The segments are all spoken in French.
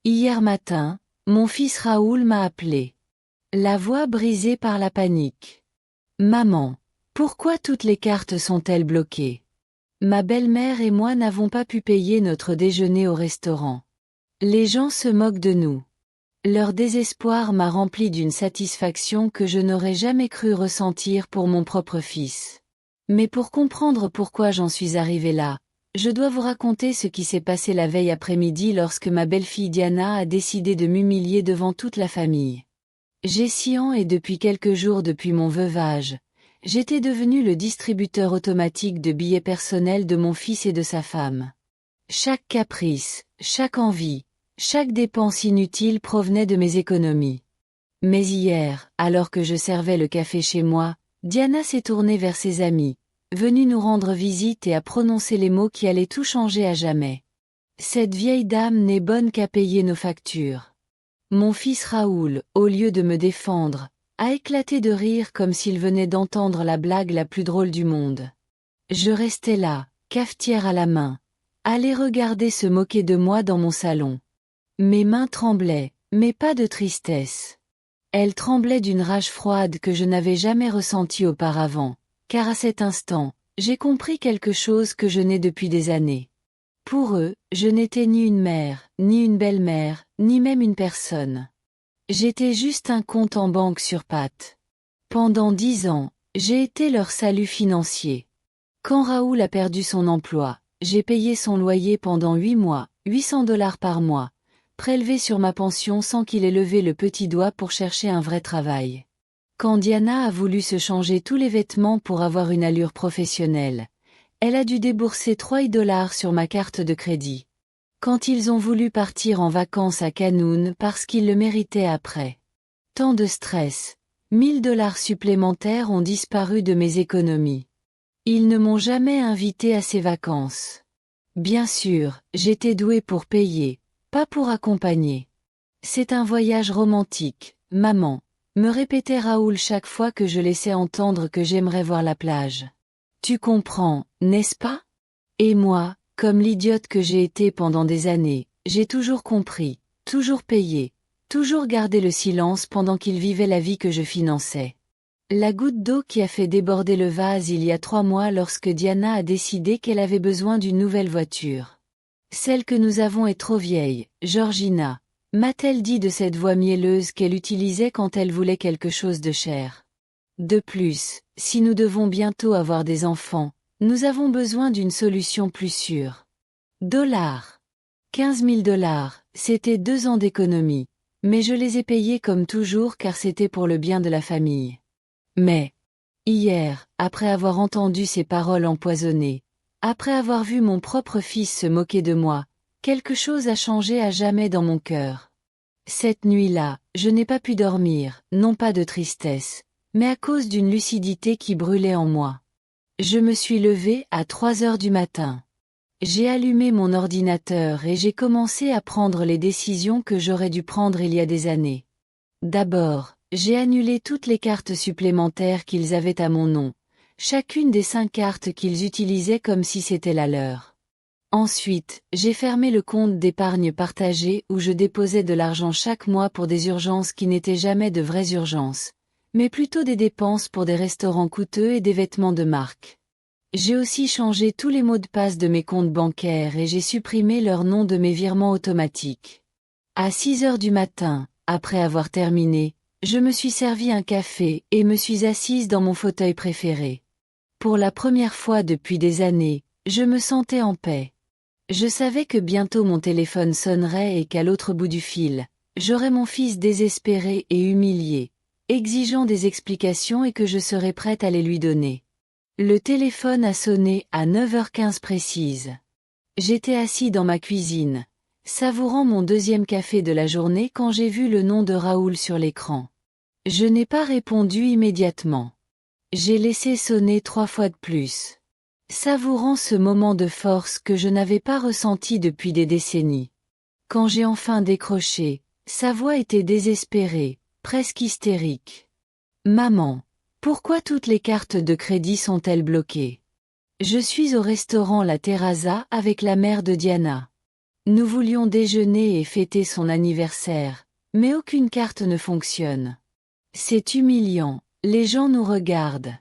Hier matin, mon fils Raoul m'a appelé. La voix brisée par la panique. Maman, pourquoi toutes les cartes sont-elles bloquées? Ma belle-mère et moi n'avons pas pu payer notre déjeuner au restaurant. Les gens se moquent de nous. Leur désespoir m'a rempli d'une satisfaction que je n'aurais jamais cru ressentir pour mon propre fils. Mais pour comprendre pourquoi j'en suis arrivée là, je dois vous raconter ce qui s'est passé la veille après-midi lorsque ma belle-fille Diana a décidé de m'humilier devant toute la famille. J'ai 6 ans et depuis quelques jours depuis mon veuvage, j'étais devenu le distributeur automatique de billets personnels de mon fils et de sa femme. Chaque caprice, chaque envie, chaque dépense inutile provenait de mes économies. Mais hier, alors que je servais le café chez moi, Diana s'est tournée vers ses amis, venue nous rendre visite et a prononcé les mots qui allaient tout changer à jamais. Cette vieille dame n'est bonne qu'à payer nos factures. Mon fils Raoul, au lieu de me défendre, a éclaté de rire comme s'il venait d'entendre la blague la plus drôle du monde. Je restais là, cafetière à la main, à les regarder se moquer de moi dans mon salon. Mes mains tremblaient, mais pas de tristesse. Elles tremblaient d'une rage froide que je n'avais jamais ressentie auparavant, car à cet instant, j'ai compris quelque chose que je n'ai depuis des années. Pour eux, je n'étais ni une mère, ni une belle-mère, ni même une personne. J'étais juste un compte en banque sur pattes. Pendant 10 ans, j'ai été leur salut financier. Quand Raoul a perdu son emploi, j'ai payé son loyer pendant 8 mois, $800 par mois, prélevé sur ma pension sans qu'il ait levé le petit doigt pour chercher un vrai travail. Quand Diana a voulu se changer tous les vêtements pour avoir une allure professionnelle, elle a dû débourser $3 sur ma carte de crédit. Quand ils ont voulu partir en vacances à Cancun parce qu'ils le méritaient après. Tant de stress, $1000 supplémentaires ont disparu de mes économies. Ils ne m'ont jamais invité à ces vacances. Bien sûr, j'étais douée pour payer, pas pour accompagner. C'est un voyage romantique, maman, me répétait Raoul chaque fois que je laissais entendre que j'aimerais voir la plage. Tu comprends, n'est-ce pas? Et moi, comme l'idiote que j'ai été pendant des années, j'ai toujours compris, toujours payé, toujours gardé le silence pendant qu'il vivait la vie que je finançais. La goutte d'eau qui a fait déborder le vase il y a 3 mois lorsque Diana a décidé qu'elle avait besoin d'une nouvelle voiture. Celle que nous avons est trop vieille, Georgina, m'a-t-elle dit de cette voix mielleuse qu'elle utilisait quand elle voulait quelque chose de cher. De plus, si nous devons bientôt avoir des enfants, nous avons besoin d'une solution plus sûre. Dollars. 15 000 $, c'était 2 ans d'économie, mais je les ai payés comme toujours car c'était pour le bien de la famille. Mais, hier, après avoir entendu ces paroles empoisonnées, après avoir vu mon propre fils se moquer de moi, quelque chose a changé à jamais dans mon cœur. Cette nuit-là, je n'ai pas pu dormir, non pas de tristesse, mais à cause d'une lucidité qui brûlait en moi. Je me suis levée à 3 heures du matin. J'ai allumé mon ordinateur et j'ai commencé à prendre les décisions que j'aurais dû prendre il y a des années. D'abord, j'ai annulé toutes les cartes supplémentaires qu'ils avaient à mon nom, chacune des 5 cartes qu'ils utilisaient comme si c'était la leur. Ensuite, j'ai fermé le compte d'épargne partagée où je déposais de l'argent chaque mois pour des urgences qui n'étaient jamais de vraies urgences, mais plutôt des dépenses pour des restaurants coûteux et des vêtements de marque. J'ai aussi changé tous les mots de passe de mes comptes bancaires et j'ai supprimé leur nom de mes virements automatiques. À 6 heures du matin, après avoir terminé, je me suis servi un café et me suis assise dans mon fauteuil préféré. Pour la première fois depuis des années, je me sentais en paix. Je savais que bientôt mon téléphone sonnerait et qu'à l'autre bout du fil, j'aurais mon fils désespéré et humilié, exigeant des explications et que je serais prête à les lui donner. Le téléphone a sonné à 9h15 précise. J'étais assis dans ma cuisine, savourant mon 2e café de la journée quand j'ai vu le nom de Raoul sur l'écran. Je n'ai pas répondu immédiatement. J'ai laissé sonner 3 fois de plus, savourant ce moment de force que je n'avais pas ressenti depuis des décennies. Quand j'ai enfin décroché, sa voix était désespérée, presque hystérique. « Maman, pourquoi toutes les cartes de crédit sont-elles bloquées? Je suis au restaurant La Terrazza avec la mère de Diana. Nous voulions déjeuner et fêter son anniversaire, mais aucune carte ne fonctionne. C'est humiliant, les gens nous regardent.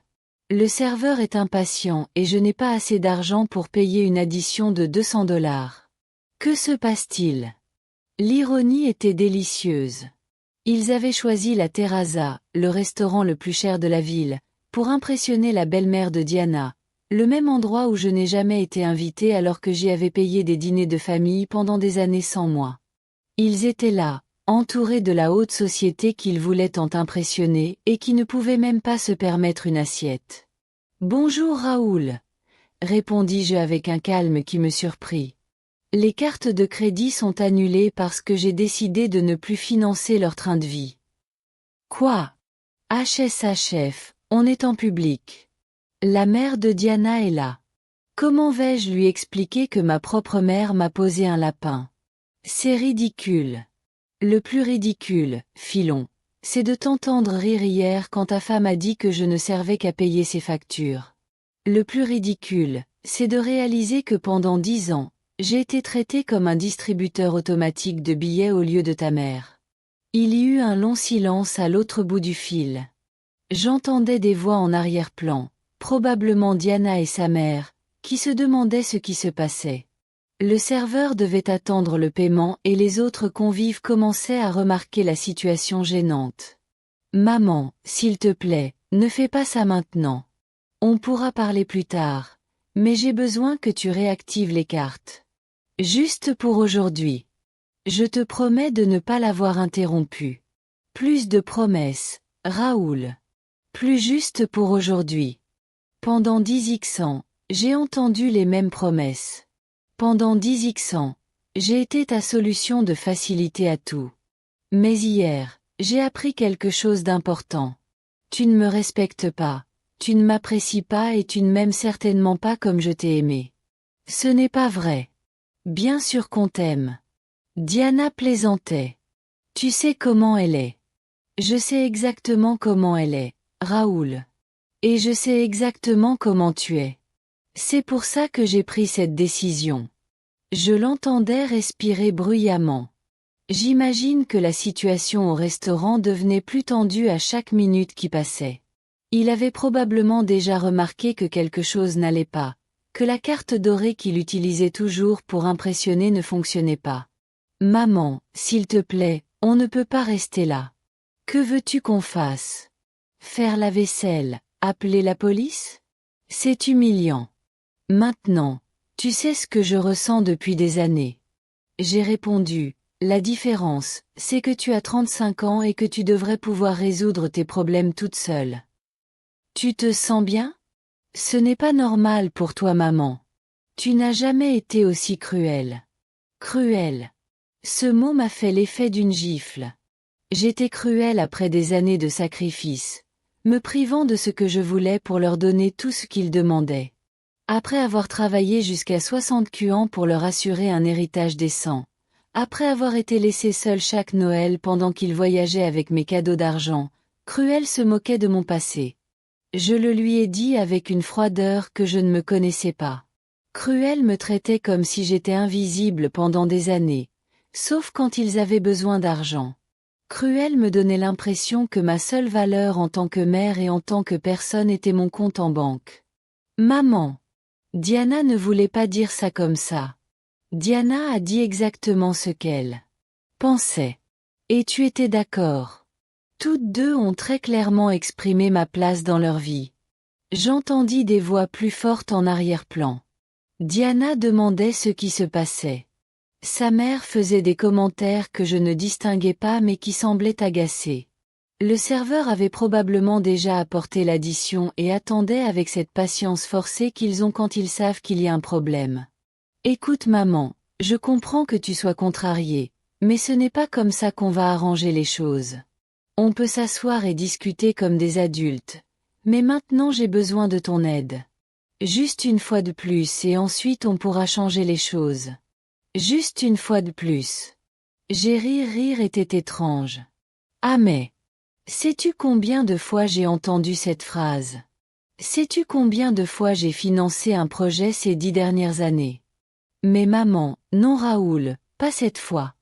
Le serveur est impatient et je n'ai pas assez d'argent pour payer une addition de $200. Que se passe-t-il? L'ironie était délicieuse. Ils avaient choisi la Terrazza, le restaurant le plus cher de la ville, pour impressionner la belle-mère de Diana, le même endroit où je n'ai jamais été invitée alors que j'y avais payé des dîners de famille pendant des années sans moi. Ils étaient là, entourés de la haute société qu'ils voulaient tant impressionner et qui ne pouvaient même pas se permettre une assiette. « Bonjour Raoul », répondis-je avec un calme qui me surprit. Les cartes de crédit sont annulées parce que j'ai décidé de ne plus financer leur train de vie. Quoi? HSHF, on est en public. La mère de Diana est là. Comment vais-je lui expliquer que ma propre mère m'a posé un lapin? C'est ridicule. Le plus ridicule, Filon, c'est de t'entendre rire hier quand ta femme a dit que je ne servais qu'à payer ses factures. Le plus ridicule, c'est de réaliser que pendant 10 ans, j'ai été traité comme un distributeur automatique de billets au lieu de ta mère. Il y eut un long silence à l'autre bout du fil. J'entendais des voix en arrière-plan, probablement Diana et sa mère, qui se demandaient ce qui se passait. Le serveur devait attendre le paiement et les autres convives commençaient à remarquer la situation gênante. « Maman, s'il te plaît, ne fais pas ça maintenant. On pourra parler plus tard, mais j'ai besoin que tu réactives les cartes. Juste pour aujourd'hui. Je te promets de ne pas l'avoir interrompu. Plus de promesses, Raoul. Plus juste pour aujourd'hui. Pendant 10 ans, j'ai entendu les mêmes promesses. Pendant 10 ans, j'ai été ta solution de facilité à tout. Mais hier, j'ai appris quelque chose d'important. Tu ne me respectes pas, tu ne m'apprécies pas et tu ne m'aimes certainement pas comme je t'ai aimé. Ce n'est pas vrai. Bien sûr qu'on t'aime. Diana plaisantait. Tu sais comment elle est. Je sais exactement comment elle est, Raoul. Et je sais exactement comment tu es. C'est pour ça que j'ai pris cette décision. Je l'entendais respirer bruyamment. J'imagine que la situation au restaurant devenait plus tendue à chaque minute qui passait. Il avait probablement déjà remarqué que quelque chose n'allait pas, que la carte dorée qu'il utilisait toujours pour impressionner ne fonctionnait pas. « Maman, s'il te plaît, on ne peut pas rester là. Que veux-tu qu'on fasse? Faire la vaisselle, appeler la police? C'est humiliant. Maintenant, tu sais ce que je ressens depuis des années. » J'ai répondu, « La différence, c'est que tu as 35 ans et que tu devrais pouvoir résoudre tes problèmes toute seule. Tu te sens bien? Ce n'est pas normal pour toi maman. Tu n'as jamais été aussi cruelle. Cruelle. Ce mot m'a fait l'effet d'une gifle. J'étais cruelle après des années de sacrifice, me privant de ce que je voulais pour leur donner tout ce qu'ils demandaient. Après avoir travaillé jusqu'à 60 ans pour leur assurer un héritage décent, après avoir été laissée seule chaque Noël pendant qu'ils voyageaient avec mes cadeaux d'argent, Cruelle se moquait de mon passé. Je le lui ai dit avec une froideur que je ne me connaissais pas. Cruelle me traitait comme si j'étais invisible pendant des années, sauf quand ils avaient besoin d'argent. Cruelle me donnait l'impression que ma seule valeur en tant que mère et en tant que personne était mon compte en banque. Maman. Diana ne voulait pas dire ça comme ça. Diana a dit exactement ce qu'elle pensait. Et tu étais d'accord. Toutes deux ont très clairement exprimé ma place dans leur vie. J'entendis des voix plus fortes en arrière-plan. Diana demandait ce qui se passait. Sa mère faisait des commentaires que je ne distinguais pas mais qui semblaient agacés. Le serveur avait probablement déjà apporté l'addition et attendait avec cette patience forcée qu'ils ont quand ils savent qu'il y a un problème. Écoute maman, je comprends que tu sois contrariée, mais ce n'est pas comme ça qu'on va arranger les choses. On peut s'asseoir et discuter comme des adultes, mais maintenant j'ai besoin de ton aide. Juste une fois de plus et ensuite on pourra changer les choses. Juste une fois de plus. J'ai rire était étrange. Ah mais, sais-tu combien de fois j'ai entendu cette phrase? Sais-tu combien de fois j'ai financé un projet ces 10 dernières années? Mais maman, non Raoul, pas cette fois.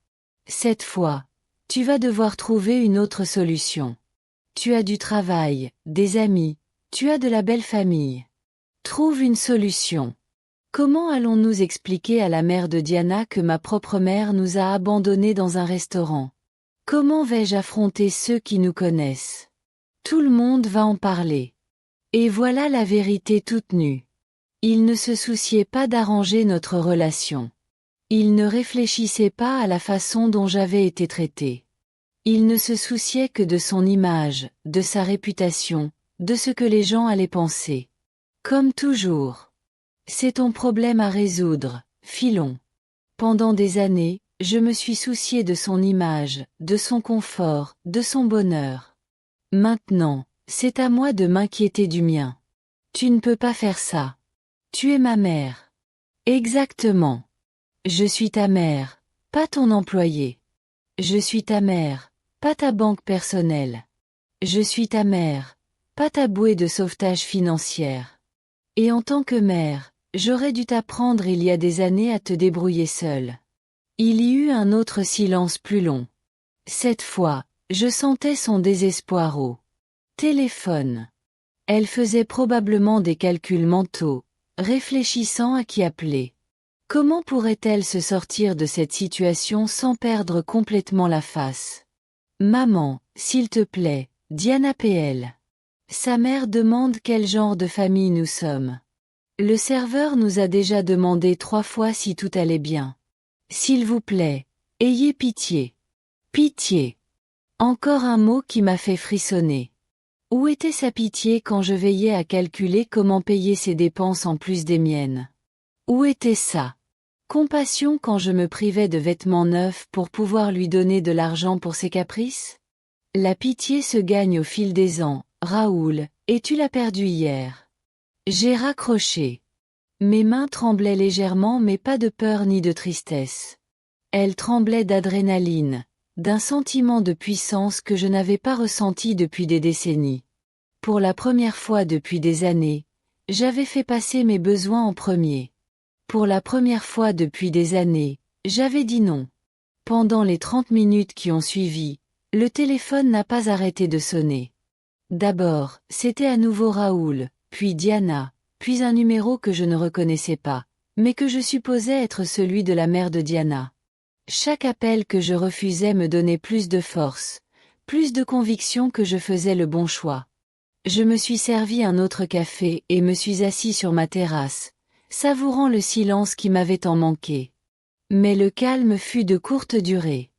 Cette fois, tu vas devoir trouver une autre solution. Tu as du travail, des amis, tu as de la belle famille. Trouve une solution. Comment allons-nous expliquer à la mère de Diana que ma propre mère nous a abandonnés dans un restaurant? Comment vais-je affronter ceux qui nous connaissent? Tout le monde va en parler. Et voilà la vérité toute nue. Il ne se souciait pas d'arranger notre relation. Il ne réfléchissait pas à la façon dont j'avais été traitée. Il ne se souciait que de son image, de sa réputation, de ce que les gens allaient penser. Comme toujours. C'est ton problème à résoudre, Filon. Pendant des années, je me suis soucié de son image, de son confort, de son bonheur. Maintenant, c'est à moi de m'inquiéter du mien. Tu ne peux pas faire ça. Tu es ma mère. Exactement. Je suis ta mère, pas ton employé. Je suis ta mère, pas ta banque personnelle. Je suis ta mère, pas ta bouée de sauvetage financière. Et en tant que mère, j'aurais dû t'apprendre il y a des années à te débrouiller seule. Il y eut un autre silence plus long. Cette fois, je sentais son désespoir au téléphone. Elle faisait probablement des calculs mentaux, réfléchissant à qui appeler. Comment pourrait-elle se sortir de cette situation sans perdre complètement la face? Maman, s'il te plaît, Diana PL. Sa mère demande quel genre de famille nous sommes. Le serveur nous a déjà demandé 3 fois si tout allait bien. S'il vous plaît, ayez pitié. Pitié. Encore un mot qui m'a fait frissonner. Où était sa pitié quand je veillais à calculer comment payer ses dépenses en plus des miennes? Où était sa compassion quand je me privais de vêtements neufs pour pouvoir lui donner de l'argent pour ses caprices? La pitié se gagne au fil des ans, Raoul, et tu l'as perdue hier. J'ai raccroché. Mes mains tremblaient légèrement mais pas de peur ni de tristesse. Elles tremblaient d'adrénaline, d'un sentiment de puissance que je n'avais pas ressenti depuis des décennies. Pour la première fois depuis des années, j'avais fait passer mes besoins en premier. Pour la première fois depuis des années, j'avais dit non. Pendant les 30 minutes qui ont suivi, le téléphone n'a pas arrêté de sonner. D'abord, c'était à nouveau Raoul, puis Diana, puis un numéro que je ne reconnaissais pas, mais que je supposais être celui de la mère de Diana. Chaque appel que je refusais me donnait plus de force, plus de conviction que je faisais le bon choix. Je me suis servi un autre café et me suis assis sur ma terrasse, savourant le silence qui m'avait tant manqué. Mais le calme fut de courte durée.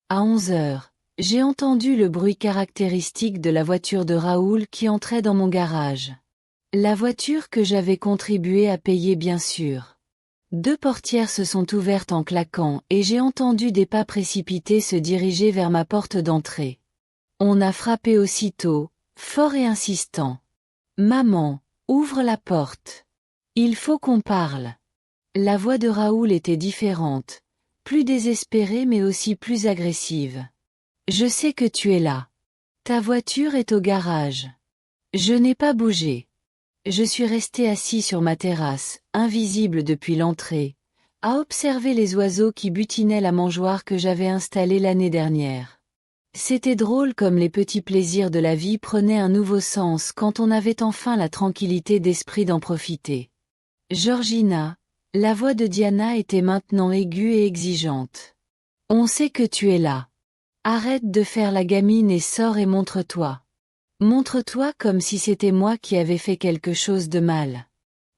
À 11 heures, j'ai entendu le bruit caractéristique de la voiture de Raoul qui entrait dans mon garage. La voiture que j'avais contribué à payer bien sûr. 2 portières se sont ouvertes en claquant et j'ai entendu des pas précipités se diriger vers ma porte d'entrée. On a frappé aussitôt, fort et insistant. Maman, ouvre la porte. Il faut qu'on parle. La voix de Raoul était différente, plus désespérée mais aussi plus agressive. Je sais que tu es là. Ta voiture est au garage. Je n'ai pas bougé. Je suis resté assis sur ma terrasse, invisible depuis l'entrée, à observer les oiseaux qui butinaient la mangeoire que j'avais installée l'année dernière. C'était drôle comme les petits plaisirs de la vie prenaient un nouveau sens quand on avait enfin la tranquillité d'esprit d'en profiter. Georgina, la voix de Diana était maintenant aiguë et exigeante. On sait que tu es là. Arrête de faire la gamine et sors et montre-toi. Montre-toi comme si c'était moi qui avais fait quelque chose de mal.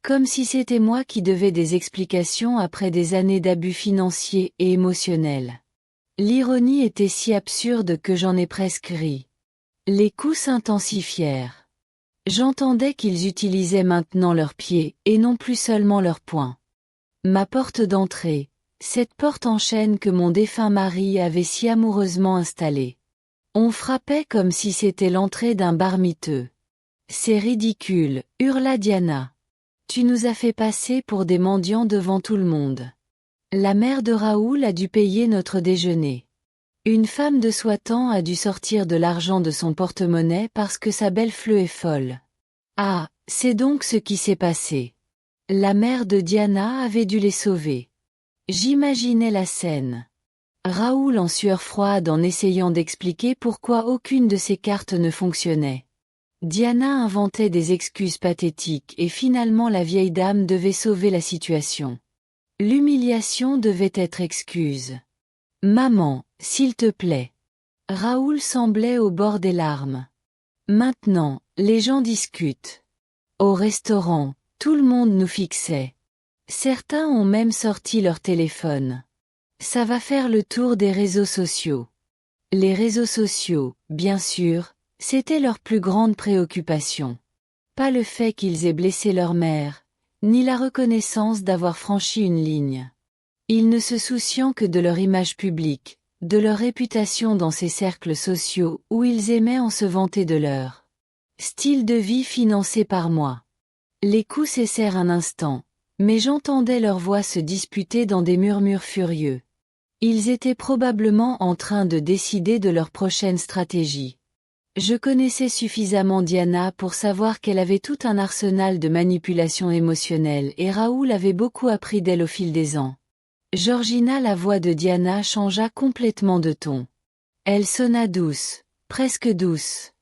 Comme si c'était moi qui devais des explications après des années d'abus financiers et émotionnels. L'ironie était si absurde que j'en ai presque ri. Les coups s'intensifièrent. J'entendais qu'ils utilisaient maintenant leurs pieds et non plus seulement leurs poings. Ma porte d'entrée, cette porte en chêne que mon défunt mari avait si amoureusement installée. On frappait comme si c'était l'entrée d'un bar miteux. C'est ridicule, hurla Diana. Tu nous as fait passer pour des mendiants devant tout le monde. La mère de Raoul a dû payer notre déjeuner. Une femme de Soitan a dû sortir de l'argent de son porte-monnaie parce que sa belle-fleu est folle. Ah, c'est donc ce qui s'est passé. La mère de Diana avait dû les sauver. J'imaginais la scène. Raoul en sueur froide en essayant d'expliquer pourquoi aucune de ses cartes ne fonctionnait. Diana inventait des excuses pathétiques et finalement la vieille dame devait sauver la situation. L'humiliation devait être excuse. Maman, s'il te plaît. Raoul semblait au bord des larmes. Maintenant, les gens discutent. Au restaurant, tout le monde nous fixait. Certains ont même sorti leur téléphone. Ça va faire le tour des réseaux sociaux. Les réseaux sociaux, bien sûr, c'était leur plus grande préoccupation. Pas le fait qu'ils aient blessé leur mère, ni la reconnaissance d'avoir franchi une ligne. Ils ne se souciant que de leur image publique, de leur réputation dans ces cercles sociaux où ils aimaient en se vanter de leur style de vie financé par moi. Les coups cessèrent un instant, mais j'entendais leurs voix se disputer dans des murmures furieux. Ils étaient probablement en train de décider de leur prochaine stratégie. Je connaissais suffisamment Diana pour savoir qu'elle avait tout un arsenal de manipulation émotionnelle et Raoul avait beaucoup appris d'elle au fil des ans. Georgina, la voix de Diana changea complètement de ton. Elle sonna douce, presque douce.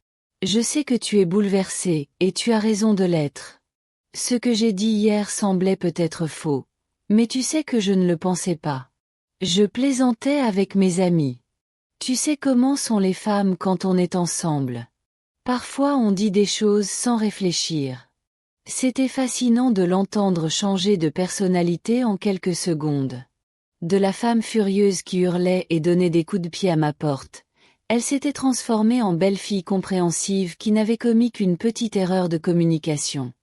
Je sais que tu es bouleversée, et tu as raison de l'être. Ce que j'ai dit hier semblait peut-être faux, mais tu sais que je ne le pensais pas. Je plaisantais avec mes amis. Tu sais comment sont les femmes quand on est ensemble. Parfois on dit des choses sans réfléchir. C'était fascinant de l'entendre changer de personnalité en quelques secondes. De la femme furieuse qui hurlait et donnait des coups de pied à ma porte, elle s'était transformée en belle fille compréhensive qui n'avait commis qu'une petite erreur de communication.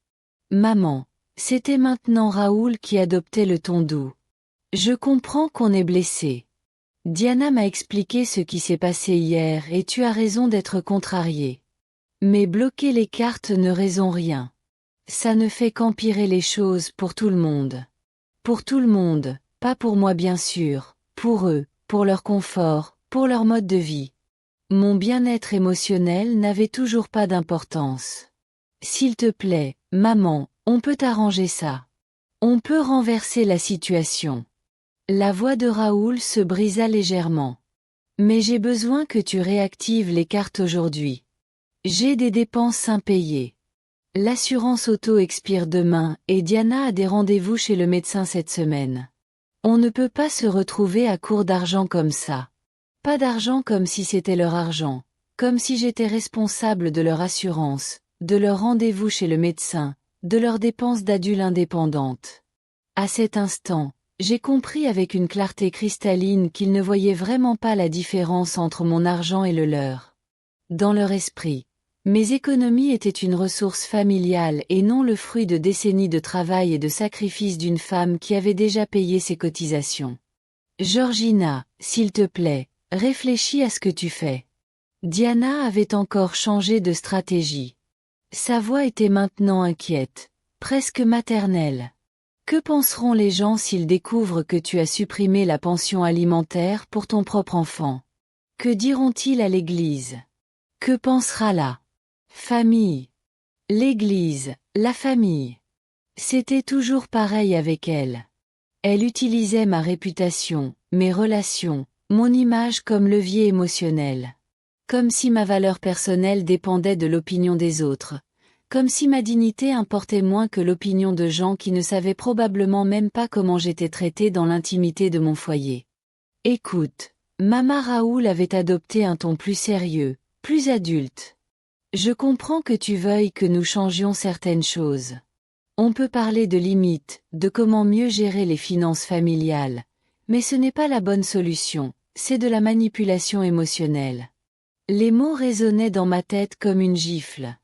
Maman, c'était maintenant Raoul qui adoptait le ton doux. Je comprends qu'on est blessé. Diana m'a expliqué ce qui s'est passé hier et tu as raison d'être contrariée. Mais bloquer les cartes ne résout rien. Ça ne fait qu'empirer les choses pour tout le monde. Pour tout le monde, pas pour moi bien sûr, pour eux, pour leur confort, pour leur mode de vie. Mon bien-être émotionnel n'avait toujours pas d'importance. S'il te plaît, maman, on peut arranger ça. On peut renverser la situation. La voix de Raoul se brisa légèrement. Mais j'ai besoin que tu réactives les cartes aujourd'hui. J'ai des dépenses impayées. L'assurance auto expire demain et Diana a des rendez-vous chez le médecin cette semaine. On ne peut pas se retrouver à court d'argent comme ça. Pas d'argent comme si c'était leur argent, comme si j'étais responsable de leur assurance, de leur rendez-vous chez le médecin, de leurs dépenses d'adulte indépendante. À cet instant, j'ai compris avec une clarté cristalline qu'ils ne voyaient vraiment pas la différence entre mon argent et le leur. Dans leur esprit, mes économies étaient une ressource familiale et non le fruit de décennies de travail et de sacrifices d'une femme qui avait déjà payé ses cotisations. Georgina, s'il te plaît, réfléchis à ce que tu fais. Diana avait encore changé de stratégie. Sa voix était maintenant inquiète, presque maternelle. Que penseront les gens s'ils découvrent que tu as supprimé la pension alimentaire pour ton propre enfant? Que diront-ils à l'église? Que pensera la famille? L'église, la famille. C'était toujours pareil avec elle. Elle utilisait ma réputation, mes relations, mon image comme levier émotionnel. Comme si ma valeur personnelle dépendait de l'opinion des autres. Comme si ma dignité importait moins que l'opinion de gens qui ne savaient probablement même pas comment j'étais traitée dans l'intimité de mon foyer. Écoute, Mama Raoul avait adopté un ton plus sérieux, plus adulte. Je comprends que tu veuilles que nous changions certaines choses. On peut parler de limites, de comment mieux gérer les finances familiales, mais ce n'est pas la bonne solution, c'est de la manipulation émotionnelle. Les mots résonnaient dans ma tête comme une gifle.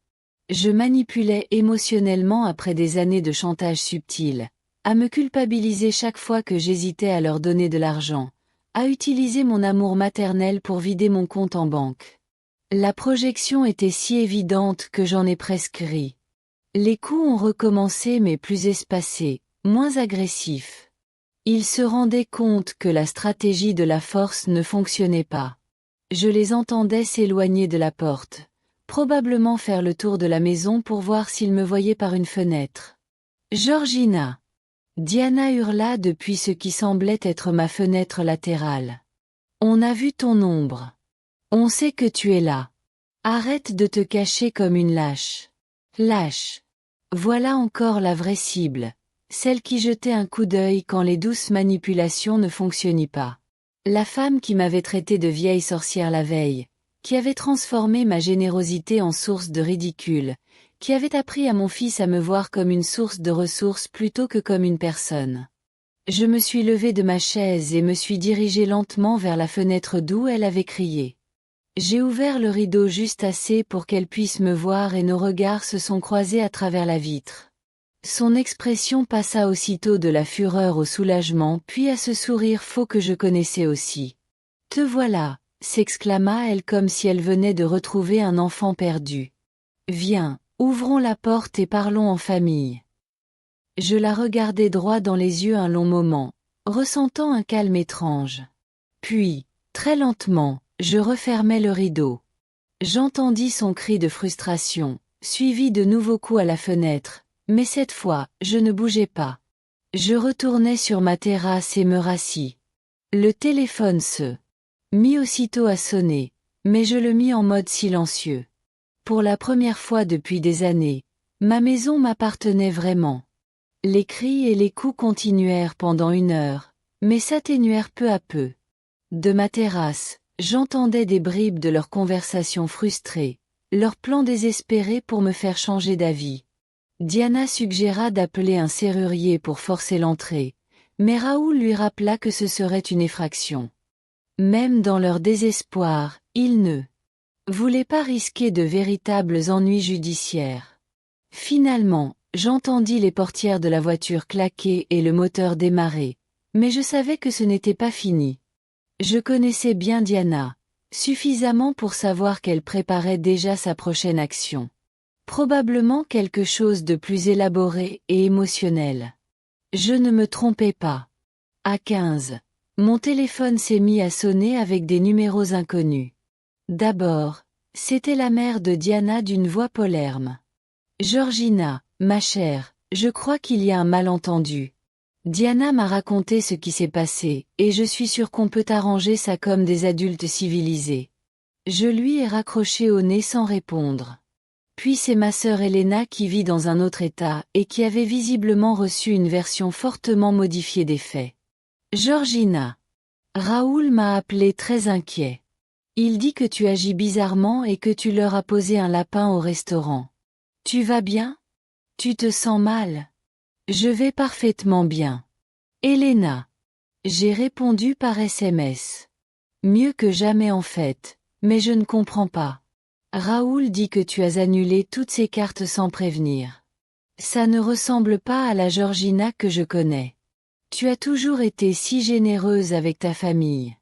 Je manipulais émotionnellement après des années de chantage subtil, à me culpabiliser chaque fois que j'hésitais à leur donner de l'argent, à utiliser mon amour maternel pour vider mon compte en banque. La projection était si évidente que j'en ai presque ri. Les coups ont recommencé mais plus espacés, moins agressifs. Ils se rendaient compte que la stratégie de la force ne fonctionnait pas. Je les entendais s'éloigner de la porte. Probablement faire le tour de la maison pour voir s'il me voyait par une fenêtre. Georgina. Diana hurla depuis ce qui semblait être ma fenêtre latérale. On a vu ton ombre. On sait que tu es là. Arrête de te cacher comme une lâche. Lâche. Voilà encore la vraie cible, celle qui jetait un coup d'œil quand les douces manipulations ne fonctionnaient pas. La femme qui m'avait traité de vieille sorcière la veille, qui avait transformé ma générosité en source de ridicule, qui avait appris à mon fils à me voir comme une source de ressources plutôt que comme une personne. Je me suis levée de ma chaise et me suis dirigée lentement vers la fenêtre d'où elle avait crié. J'ai ouvert le rideau juste assez pour qu'elle puisse me voir et nos regards se sont croisés à travers la vitre. Son expression passa aussitôt de la fureur au soulagement puis à ce sourire faux que je connaissais aussi. « Te voilà !» s'exclama-elle comme si elle venait de retrouver un enfant perdu. « Viens, ouvrons la porte et parlons en famille. » Je la regardai droit dans les yeux un long moment, ressentant un calme étrange. Puis, très lentement, je refermai le rideau. J'entendis son cri de frustration, suivi de nouveaux coups à la fenêtre, mais cette fois, je ne bougeai pas. Je retournai sur ma terrasse et me rassis. Le téléphone se mit aussitôt à sonner, mais je le mis en mode silencieux. Pour la première fois depuis des années, ma maison m'appartenait vraiment. Les cris et les coups continuèrent pendant 1 heure, mais s'atténuèrent peu à peu. De ma terrasse, j'entendais des bribes de leurs conversations frustrées, leurs plans désespérés pour me faire changer d'avis. Diana suggéra d'appeler un serrurier pour forcer l'entrée, mais Raoul lui rappela que ce serait une effraction. Même dans leur désespoir, ils ne voulaient pas risquer de véritables ennuis judiciaires. Finalement, j'entendis les portières de la voiture claquer et le moteur démarrer, mais je savais que ce n'était pas fini. Je connaissais bien Diana, suffisamment pour savoir qu'elle préparait déjà sa prochaine action. Probablement quelque chose de plus élaboré et émotionnel. Je ne me trompais pas. À 15, mon téléphone s'est mis à sonner avec des numéros inconnus. D'abord, c'était la mère de Diana d'une voix polerme. « Georgina, ma chère, je crois qu'il y a un malentendu. Diana m'a raconté ce qui s'est passé, et je suis sûre qu'on peut arranger ça comme des adultes civilisés. » Je lui ai raccroché au nez sans répondre. Puis c'est ma sœur Elena qui vit dans un autre état et qui avait visiblement reçu une version fortement modifiée des faits. « Georgina. Raoul m'a appelé très inquiet. Il dit que tu agis bizarrement et que tu leur as posé un lapin au restaurant. Tu vas bien? Tu te sens mal? » Je vais parfaitement bien. Elena. J'ai répondu par SMS. Mieux que jamais en fait, mais je ne comprends pas. Raoul dit que tu as annulé toutes ces cartes sans prévenir. Ça ne ressemble pas à la Georgina que je connais. Tu as toujours été si généreuse avec ta famille.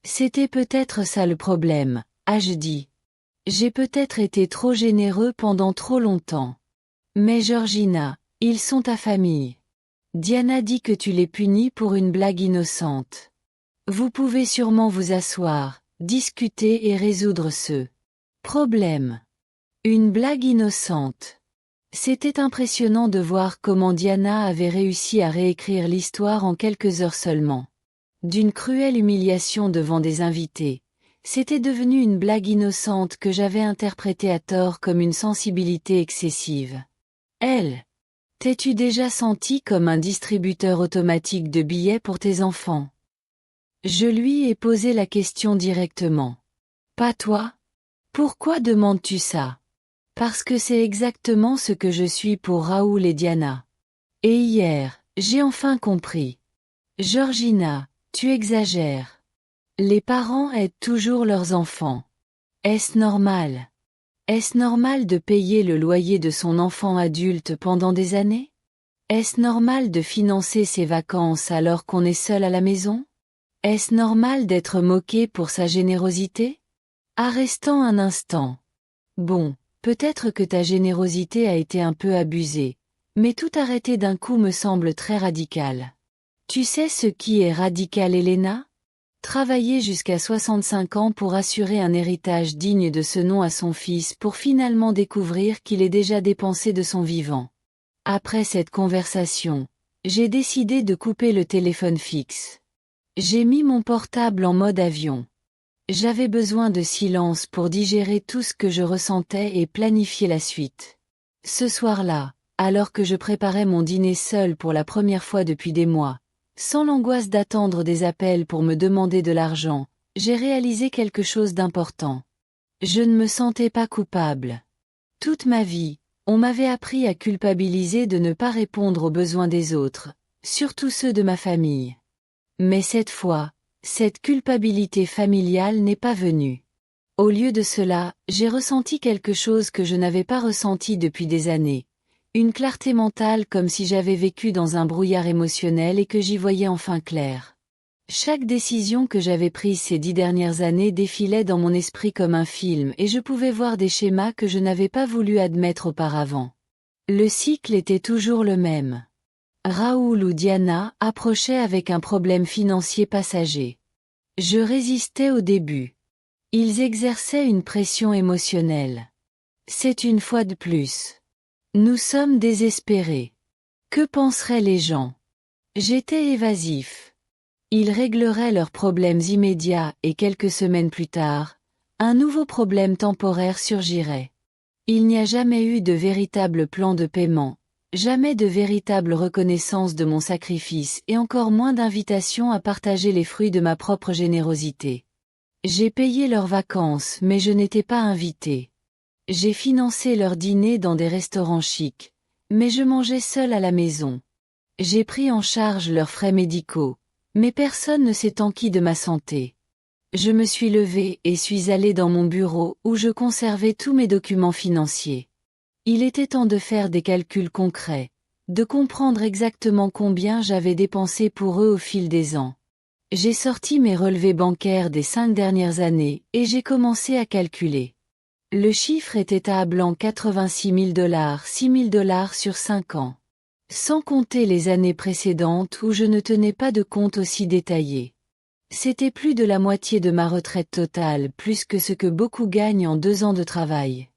C'était peut-être ça le problème, ai-je dit. J'ai peut-être été trop généreux pendant trop longtemps. Mais Georgina, ils sont ta famille. Diana dit que tu les punis pour une blague innocente. Vous pouvez sûrement vous asseoir, discuter et résoudre ce problème. Une blague innocente. C'était impressionnant de voir comment Diana avait réussi à réécrire l'histoire en quelques heures seulement. D'une cruelle humiliation devant des invités, c'était devenu une blague innocente que j'avais interprétée à tort comme une sensibilité excessive. Elle. T'es-tu déjà senti comme un distributeur automatique de billets pour tes enfants? Je lui ai posé la question directement. Pas toi? Pourquoi demandes-tu ça? Parce que c'est exactement ce que je suis pour Raoul et Diana. Et hier, j'ai enfin compris. Georgina, tu exagères. Les parents aident toujours leurs enfants. Est-ce normal? Est-ce normal de payer le loyer de son enfant adulte pendant des années? Est-ce normal de financer ses vacances alors qu'on est seul à la maison? Est-ce normal d'être moqué pour sa générosité? Arrêtons un instant. Bon, peut-être que ta générosité a été un peu abusée, mais tout arrêter d'un coup me semble très radical. Tu sais ce qui est radical, Elena? Travailler jusqu'à 65 ans pour assurer un héritage digne de ce nom à son fils pour finalement découvrir qu'il est déjà dépensé de son vivant. Après cette conversation, J'ai décidé de couper le téléphone fixe. J'ai mis mon portable en mode avion. J'avais besoin de silence pour digérer tout ce que je ressentais et planifier la suite. Ce soir-là, alors que je préparais mon dîner seul pour la première fois depuis des mois, sans l'angoisse d'attendre des appels pour me demander de l'argent, j'ai réalisé quelque chose d'important. Je ne me sentais pas coupable. Toute ma vie, on m'avait appris à culpabiliser de ne pas répondre aux besoins des autres, surtout ceux de ma famille. Mais cette fois, cette culpabilité familiale n'est pas venue. Au lieu de cela, j'ai ressenti quelque chose que je n'avais pas ressenti depuis des années. Une clarté mentale comme si j'avais vécu dans un brouillard émotionnel et que j'y voyais enfin clair. Chaque décision que j'avais prise ces 10 dernières années défilait dans mon esprit comme un film et je pouvais voir des schémas que je n'avais pas voulu admettre auparavant. Le cycle était toujours le même. Raoul ou Diana approchaient avec un problème financier passager. Je résistais au début. Ils exerçaient une pression émotionnelle. C'est une fois de plus. Nous sommes désespérés. Que penseraient les gens? J'étais évasif. Ils régleraient leurs problèmes immédiats et quelques semaines plus tard, un nouveau problème temporaire surgirait. Il n'y a jamais eu de véritable plan de paiement, jamais de véritable reconnaissance de mon sacrifice et encore moins d'invitation à partager les fruits de ma propre générosité. J'ai payé leurs vacances mais je n'étais pas invité. J'ai financé leur dîner dans des restaurants chics, mais je mangeais seul à la maison. J'ai pris en charge leurs frais médicaux, mais personne ne s'est enquis de ma santé. Je me suis levée et suis allée dans mon bureau où je conservais tous mes documents financiers. Il était temps de faire des calculs concrets, de comprendre exactement combien j'avais dépensé pour eux au fil des ans. J'ai sorti mes relevés bancaires des 5 dernières années et j'ai commencé à calculer. Le chiffre était à blanc 86 000 $, 6 000 $ sur 5 ans. Sans compter les années précédentes où je ne tenais pas de compte aussi détaillé. C'était plus de la moitié de ma retraite totale, plus que ce que beaucoup gagnent en 2 ans de travail.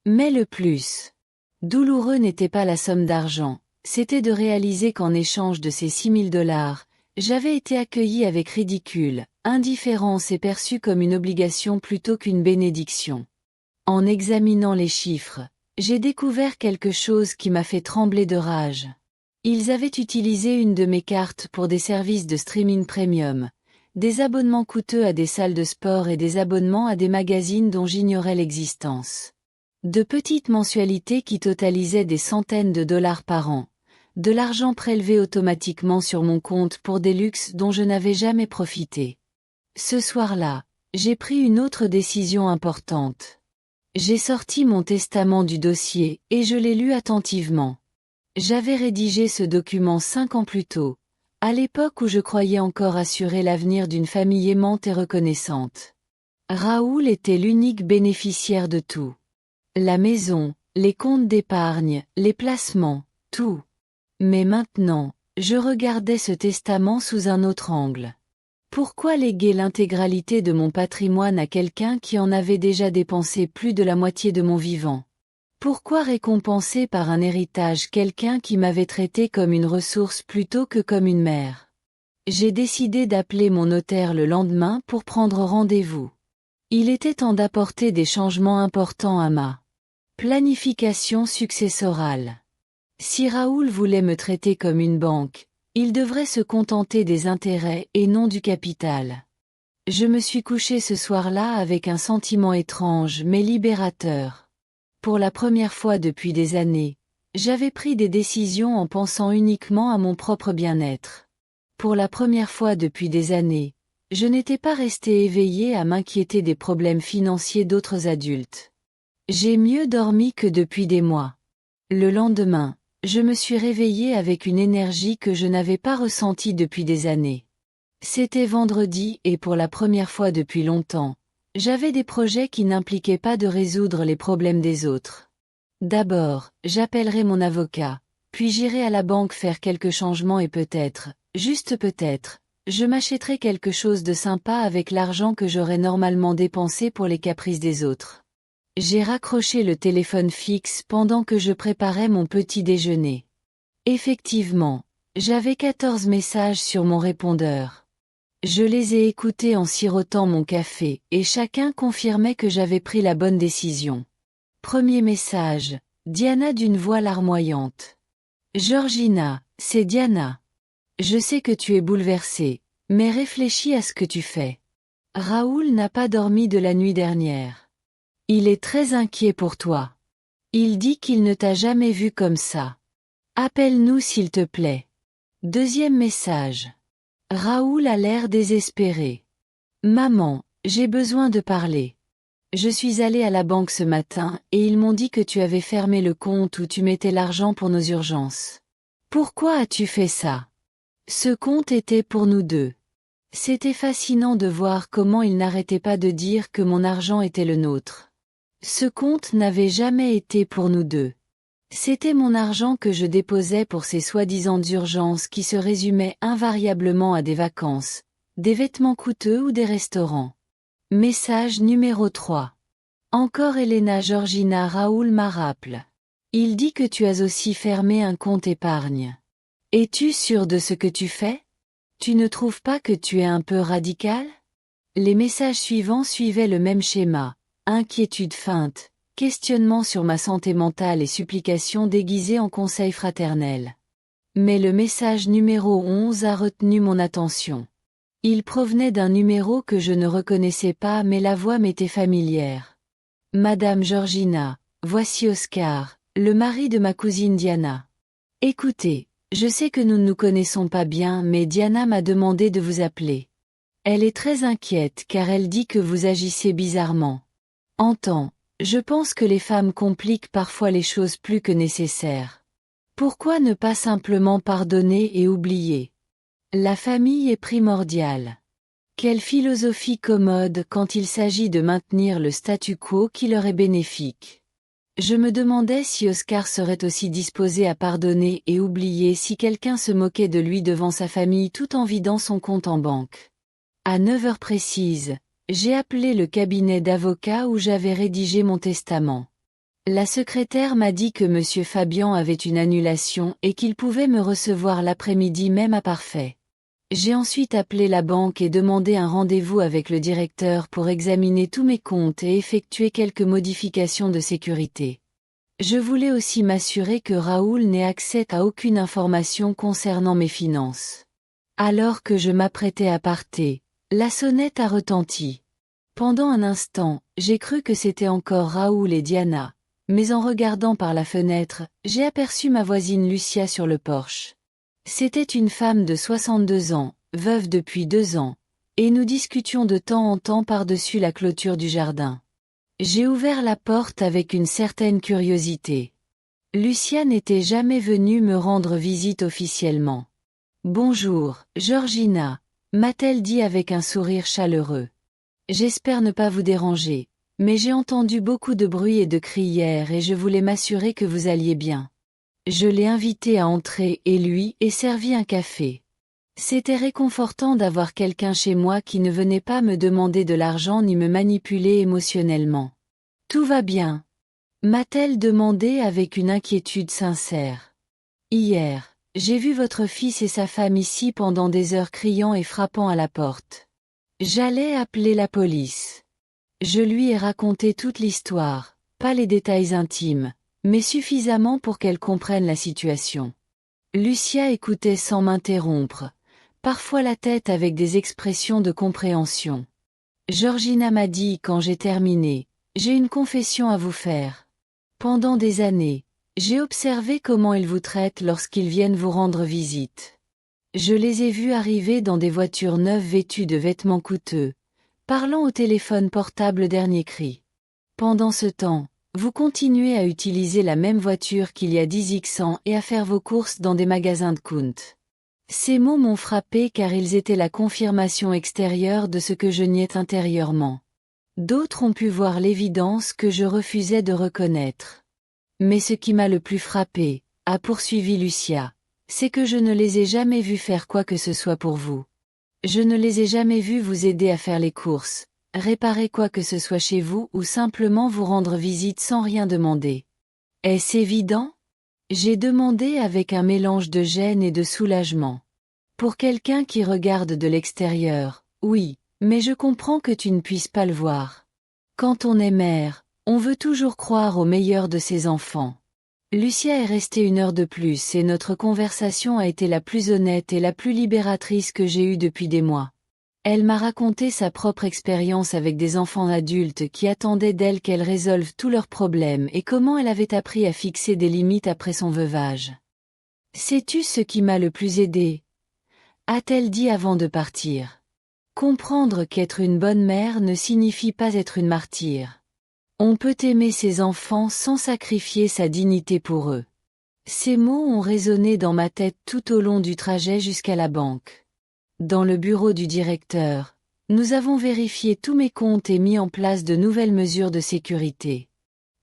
Mais le plus douloureux n'était pas la somme d'argent, c'était de réaliser qu'en échange de ces 6 000 $, j'avais été accueilli avec ridicule, indifférence et perçu comme une obligation plutôt qu'une bénédiction. En examinant les chiffres, j'ai découvert quelque chose qui m'a fait trembler de rage. Ils avaient utilisé une de mes cartes pour des services de streaming premium, des abonnements coûteux à des salles de sport et des abonnements à des magazines dont j'ignorais l'existence. De petites mensualités qui totalisaient des centaines de dollars par an, de l'argent prélevé automatiquement sur mon compte pour des luxes dont je n'avais jamais profité. Ce soir-là, j'ai pris une autre décision importante. J'ai sorti mon testament du dossier et je l'ai lu attentivement. J'avais rédigé ce document 5 ans plus tôt, à l'époque où je croyais encore assurer l'avenir d'une famille aimante et reconnaissante. Raoul était l'unique bénéficiaire de tout. La maison, les comptes d'épargne, les placements, tout. Mais maintenant, je regardais ce testament sous un autre angle. Pourquoi léguer l'intégralité de mon patrimoine à quelqu'un qui en avait déjà dépensé plus de la moitié de mon vivant? Pourquoi récompenser par un héritage quelqu'un qui m'avait traité comme une ressource plutôt que comme une mère? J'ai décidé d'appeler mon notaire le lendemain pour prendre rendez-vous. Il était temps d'apporter des changements importants à ma planification successorale. Si Raoul voulait me traiter comme une banque, il devrait se contenter des intérêts et non du capital. Je me suis couché ce soir-là avec un sentiment étrange mais libérateur. Pour la première fois depuis des années, j'avais pris des décisions en pensant uniquement à mon propre bien-être. Pour la première fois depuis des années, je n'étais pas resté éveillé à m'inquiéter des problèmes financiers d'autres adultes. J'ai mieux dormi que depuis des mois. Le lendemain, je me suis réveillé avec une énergie que je n'avais pas ressentie depuis des années. C'était vendredi et pour la première fois depuis longtemps, j'avais des projets qui n'impliquaient pas de résoudre les problèmes des autres. D'abord, j'appellerai mon avocat, puis j'irai à la banque faire quelques changements et peut-être, juste peut-être, je m'achèterai quelque chose de sympa avec l'argent que j'aurais normalement dépensé pour les caprices des autres. J'ai raccroché le téléphone fixe pendant que je préparais mon petit déjeuner. Effectivement, J'avais 14 messages sur mon répondeur. Je les ai écoutés en sirotant mon café, et chacun confirmait que j'avais pris la bonne décision. Premier message, Diana d'une voix larmoyante. Georgina, c'est Diana. Je sais que tu es bouleversée, mais réfléchis à ce que tu fais. Raoul n'a pas dormi de la nuit dernière. Il est très inquiet pour toi. Il dit qu'il ne t'a jamais vu comme ça. Appelle-nous s'il te plaît. Deuxième message. Raoul a l'air désespéré. Maman, j'ai besoin de parler. Je suis allé à la banque ce matin et ils m'ont dit que tu avais fermé le compte où tu mettais l'argent pour nos urgences. Pourquoi as-tu fait ça? Ce compte était pour nous deux. C'était fascinant de voir comment il n'arrêtait pas de dire que mon argent était le nôtre. Ce compte n'avait jamais été pour nous deux. C'était mon argent que je déposais pour ces soi-disant urgences qui se résumaient invariablement à des vacances, des vêtements coûteux ou des restaurants. Message numéro 3. Encore Elena Georgina Raoul m'appelle. Il dit que tu as aussi fermé un compte épargne. Es-tu sûr de ce que tu fais? Tu ne trouves pas que tu es un peu radical? Les messages suivants suivaient le même schéma. Inquiétude feinte, questionnement sur ma santé mentale et supplications déguisées en conseils fraternels. Mais le message numéro 11 a retenu mon attention. Il provenait d'un numéro que je ne reconnaissais pas mais la voix m'était familière. Madame Georgina, voici Oscar, le mari de ma cousine Diana. Écoutez, je sais que nous ne nous connaissons pas bien mais Diana m'a demandé de vous appeler. Elle est très inquiète car elle dit que vous agissez bizarrement. Entends, je pense que les femmes compliquent parfois les choses plus que nécessaire. Pourquoi ne pas simplement pardonner et oublier? La famille est primordiale. Quelle philosophie commode quand il s'agit de maintenir le statu quo qui leur est bénéfique. Je me demandais si Oscar serait aussi disposé à pardonner et oublier si quelqu'un se moquait de lui devant sa famille tout en vidant son compte en banque. À 9 heures précises, j'ai appelé le cabinet d'avocats où j'avais rédigé mon testament. La secrétaire m'a dit que monsieur Fabian avait une annulation et qu'il pouvait me recevoir l'après-midi même à parfait. J'ai ensuite appelé la banque et demandé un rendez-vous avec le directeur pour examiner tous mes comptes et effectuer quelques modifications de sécurité. Je voulais aussi m'assurer que Raoul n'ait accès à aucune information concernant mes finances. Alors que je m'apprêtais à partir, la sonnette a retenti. Pendant un instant, j'ai cru que c'était encore Raoul et Diana, mais en regardant par la fenêtre, j'ai aperçu ma voisine Lucia sur le porche. C'était une femme de 62 ans, veuve depuis 2 ans, et nous discutions de temps en temps par-dessus la clôture du jardin. J'ai ouvert la porte avec une certaine curiosité. Lucia n'était jamais venue me rendre visite officiellement. « Bonjour, Georgina », m'a-t-elle dit avec un sourire chaleureux. « J'espère ne pas vous déranger, mais j'ai entendu beaucoup de bruit et de cris hier et je voulais m'assurer que vous alliez bien. » Je l'ai invité à entrer et lui ai servi un café. C'était réconfortant d'avoir quelqu'un chez moi qui ne venait pas me demander de l'argent ni me manipuler émotionnellement. « Tout va bien ?» m'a-t-elle demandé avec une inquiétude sincère. « Hier, j'ai vu votre fils et sa femme ici pendant des heures criant et frappant à la porte. J'allais appeler la police. Je lui ai raconté toute l'histoire, pas les détails intimes, mais suffisamment pour qu'elle comprenne la situation. » Lucia écoutait sans m'interrompre, parfois la tête avec des expressions de compréhension. Georgina m'a dit quand j'ai terminé, « J'ai une confession à vous faire. Pendant des années, j'ai observé comment ils vous traitent lorsqu'ils viennent vous rendre visite. Je les ai vus arriver dans des voitures neuves vêtues de vêtements coûteux, parlant au téléphone portable dernier cri. Pendant ce temps, vous continuez à utiliser la même voiture qu'il y a 10 ans et à faire vos courses dans des magasins de Kunt. » Ces mots m'ont frappé car ils étaient la confirmation extérieure de ce que je niais intérieurement. D'autres ont pu voir l'évidence que je refusais de reconnaître. Mais ce qui m'a le plus frappé, a poursuivi Lucia, c'est que je ne les ai jamais vus faire quoi que ce soit pour vous. Je ne les ai jamais vus vous aider à faire les courses, réparer quoi que ce soit chez vous ou simplement vous rendre visite sans rien demander. Est-ce évident? J'ai demandé avec un mélange de gêne et de soulagement. Pour quelqu'un qui regarde de l'extérieur, oui, mais je comprends que tu ne puisses pas le voir. Quand on est mère, on veut toujours croire au meilleur de ses enfants. Lucia est restée 1 heure de plus et notre conversation a été la plus honnête et la plus libératrice que j'ai eue depuis des mois. Elle m'a raconté sa propre expérience avec des enfants adultes qui attendaient d'elle qu'elle résolve tous leurs problèmes et comment elle avait appris à fixer des limites après son veuvage. Sais-tu ce qui m'a le plus aidée ? A-t-elle dit avant de partir. Comprendre qu'être une bonne mère ne signifie pas être une martyre. On peut aimer ses enfants sans sacrifier sa dignité pour eux. Ces mots ont résonné dans ma tête tout au long du trajet jusqu'à la banque. Dans le bureau du directeur, nous avons vérifié tous mes comptes et mis en place de nouvelles mesures de sécurité.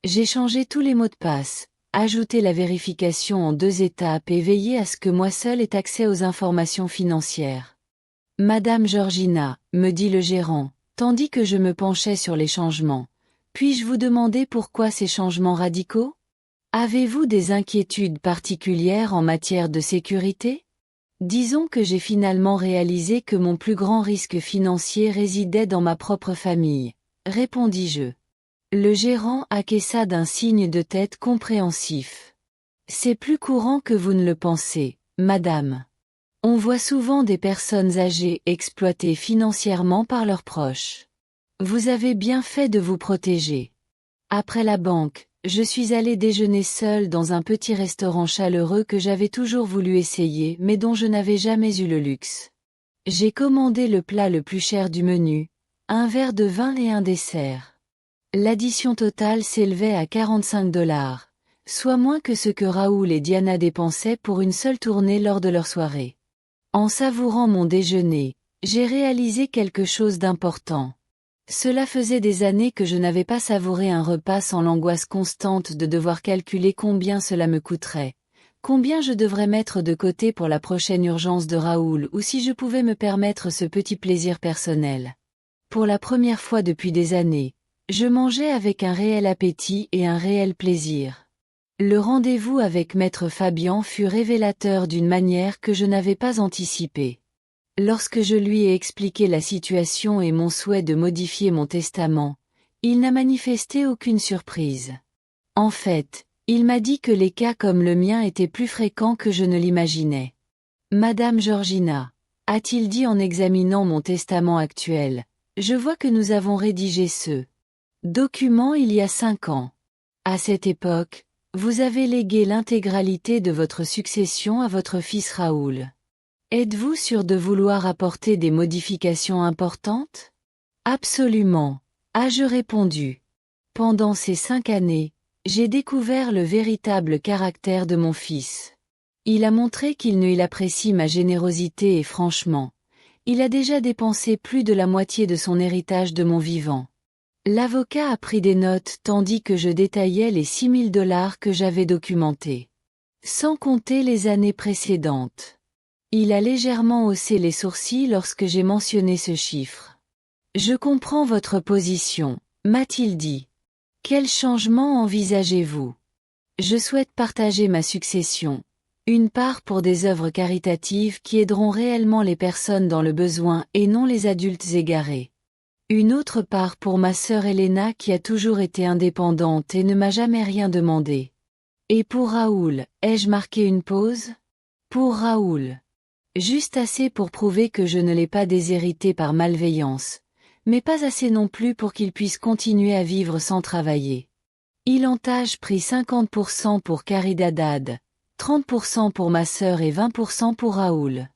J'ai changé tous les mots de passe, ajouté la vérification en 2 étapes et veillé à ce que moi seul ait accès aux informations financières. Madame Georgina, me dit le gérant, tandis que je me penchais sur les changements. Puis-je vous demander pourquoi ces changements radicaux ? Avez-vous des inquiétudes particulières en matière de sécurité ? Disons que j'ai finalement réalisé que mon plus grand risque financier résidait dans ma propre famille, répondis-je. Le gérant acquiesça d'un signe de tête compréhensif. C'est plus courant que vous ne le pensez, madame. On voit souvent des personnes âgées exploitées financièrement par leurs proches. Vous avez bien fait de vous protéger. Après la banque, je suis allée déjeuner seule dans un petit restaurant chaleureux que j'avais toujours voulu essayer mais dont je n'avais jamais eu le luxe. J'ai commandé le plat le plus cher du menu, un verre de vin et un dessert. L'addition totale s'élevait à 45 $, soit moins que ce que Raoul et Diana dépensaient pour une seule tournée lors de leur soirée. En savourant mon déjeuner, j'ai réalisé quelque chose d'important. Cela faisait des années que je n'avais pas savouré un repas sans l'angoisse constante de devoir calculer combien cela me coûterait, combien je devrais mettre de côté pour la prochaine urgence de Raoul ou si je pouvais me permettre ce petit plaisir personnel. Pour la première fois depuis des années, je mangeais avec un réel appétit et un réel plaisir. Le rendez-vous avec Maître Fabian fut révélateur d'une manière que je n'avais pas anticipée. Lorsque je lui ai expliqué la situation et mon souhait de modifier mon testament, il n'a manifesté aucune surprise. En fait, il m'a dit que les cas comme le mien étaient plus fréquents que je ne l'imaginais. Madame Georgina, a-t-il dit en examinant mon testament actuel, je vois que nous avons rédigé ce document il y a 5 ans. À cette époque, vous avez légué l'intégralité de votre succession à votre fils Raoul. Êtes-vous sûr de vouloir apporter des modifications importantes ? Absolument, ai-je répondu. Pendant ces 5 années, j'ai découvert le véritable caractère de mon fils. Il a montré qu'il apprécie ma générosité et franchement, il a déjà dépensé plus de la moitié de son héritage de mon vivant. L'avocat a pris des notes tandis que je détaillais les 6 000 $ que j'avais documentés. Sans compter les années précédentes. Il a légèrement haussé les sourcils lorsque j'ai mentionné ce chiffre. Je comprends votre position, m'a-t-il dit. Quel changement envisagez-vous ? Je souhaite partager ma succession. Une part pour des œuvres caritatives qui aideront réellement les personnes dans le besoin et non les adultes égarés. Une autre part pour ma sœur Elena qui a toujours été indépendante et ne m'a jamais rien demandé. Et pour Raoul, ai-je marqué une pause ? Pour Raoul. Juste assez pour prouver que je ne l'ai pas déshérité par malveillance, mais pas assez non plus pour qu'il puisse continuer à vivre sans travailler. Il entage pris 50% pour Caridad, 30% pour ma sœur et 20% pour Raoul.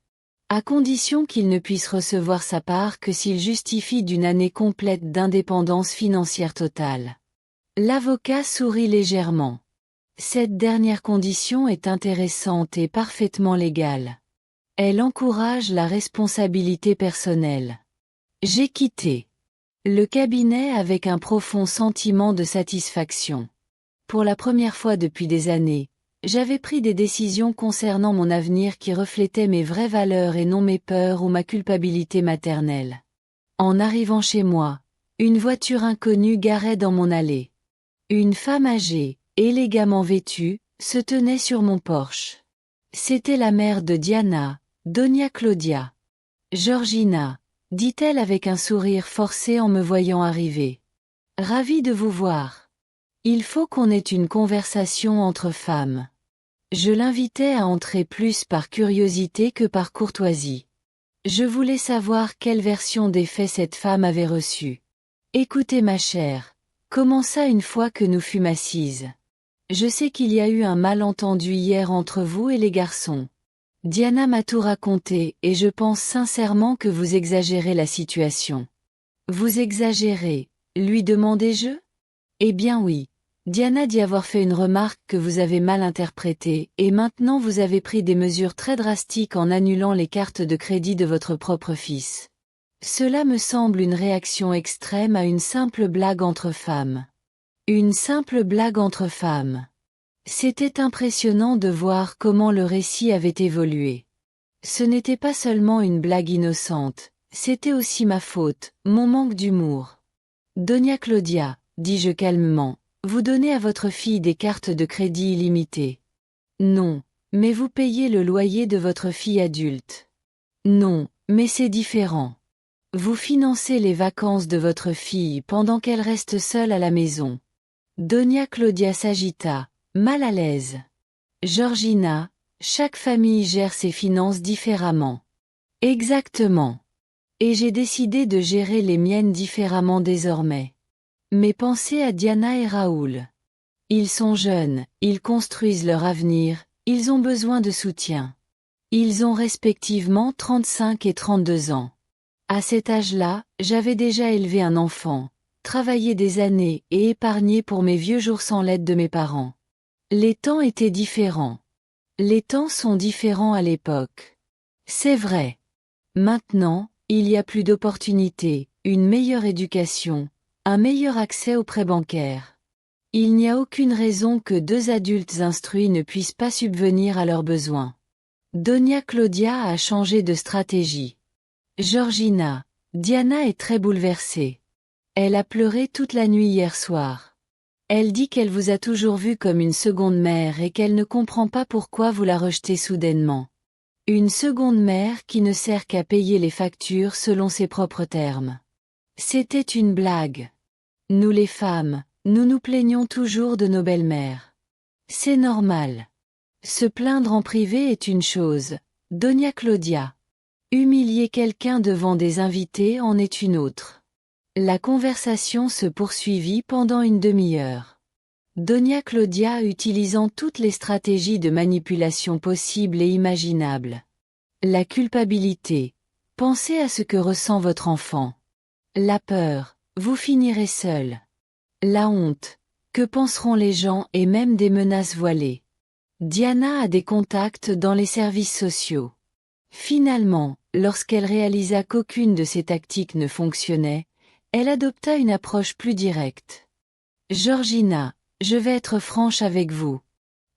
À condition qu'il ne puisse recevoir sa part que s'il justifie d'une année complète d'indépendance financière totale. L'avocat sourit légèrement. Cette dernière condition est intéressante et parfaitement légale. Elle encourage la responsabilité personnelle. J'ai quitté le cabinet avec un profond sentiment de satisfaction. Pour la première fois depuis des années, j'avais pris des décisions concernant mon avenir qui reflétaient mes vraies valeurs et non mes peurs ou ma culpabilité maternelle. En arrivant chez moi, une voiture inconnue garait dans mon allée. Une femme âgée, élégamment vêtue, se tenait sur mon porche. C'était la mère de Diana, Dona Claudia. Georgina, dit-elle avec un sourire forcé en me voyant arriver. Ravie de vous voir. Il faut qu'on ait une conversation entre femmes. Je l'invitais à entrer plus par curiosité que par courtoisie. Je voulais savoir quelle version des faits cette femme avait reçue. Écoutez ma chère, commença une fois que nous fûmes assises. Je sais qu'il y a eu un malentendu hier entre vous et les garçons. Diana m'a tout raconté et je pense sincèrement que vous exagérez la situation. Vous exagérez, lui demandai-je? Eh bien oui. Diana dit avoir fait une remarque que vous avez mal interprétée et maintenant vous avez pris des mesures très drastiques en annulant les cartes de crédit de votre propre fils. Cela me semble une réaction extrême à une simple blague entre femmes. Une simple blague entre femmes. C'était impressionnant de voir comment le récit avait évolué. Ce n'était pas seulement une blague innocente, c'était aussi ma faute, mon manque d'humour. Dona Claudia, dis-je calmement, vous donnez à votre fille des cartes de crédit illimitées. Non, mais vous payez le loyer de votre fille adulte. Non, mais c'est différent. Vous financez les vacances de votre fille pendant qu'elle reste seule à la maison. Dona Claudia s'agita, mal à l'aise. Georgina, chaque famille gère ses finances différemment. Exactement. Et j'ai décidé de gérer les miennes différemment désormais. Mais pensez à Diana et Raoul. Ils sont jeunes, ils construisent leur avenir, ils ont besoin de soutien. Ils ont respectivement 35 et 32 ans. À cet âge-là, j'avais déjà élevé un enfant, travaillé des années et épargné pour mes vieux jours sans l'aide de mes parents. Les temps étaient différents. Les temps sont différents à l'époque. C'est vrai. Maintenant, il y a plus d'opportunités, une meilleure éducation, un meilleur accès aux prêts bancaires. Il n'y a aucune raison que deux adultes instruits ne puissent pas subvenir à leurs besoins. Dona Claudia a changé de stratégie. Georgina, Diana est très bouleversée. Elle a pleuré toute la nuit hier soir. Elle dit qu'elle vous a toujours vu comme une seconde mère et qu'elle ne comprend pas pourquoi vous la rejetez soudainement. Une seconde mère qui ne sert qu'à payer les factures selon ses propres termes. C'était une blague. Nous les femmes, nous nous plaignons toujours de nos belles-mères. C'est normal. Se plaindre en privé est une chose, Dona Claudia. Humilier quelqu'un devant des invités en est une autre. La conversation se poursuivit pendant une demi-heure. Dona Claudia utilisant toutes les stratégies de manipulation possibles et imaginables. La culpabilité. Pensez à ce que ressent votre enfant. La peur. Vous finirez seul. La honte. Que penseront les gens et même des menaces voilées. Diana a des contacts dans les services sociaux. Finalement, lorsqu'elle réalisa qu'aucune de ses tactiques ne fonctionnait, elle adopta une approche plus directe. Georgina, je vais être franche avec vous.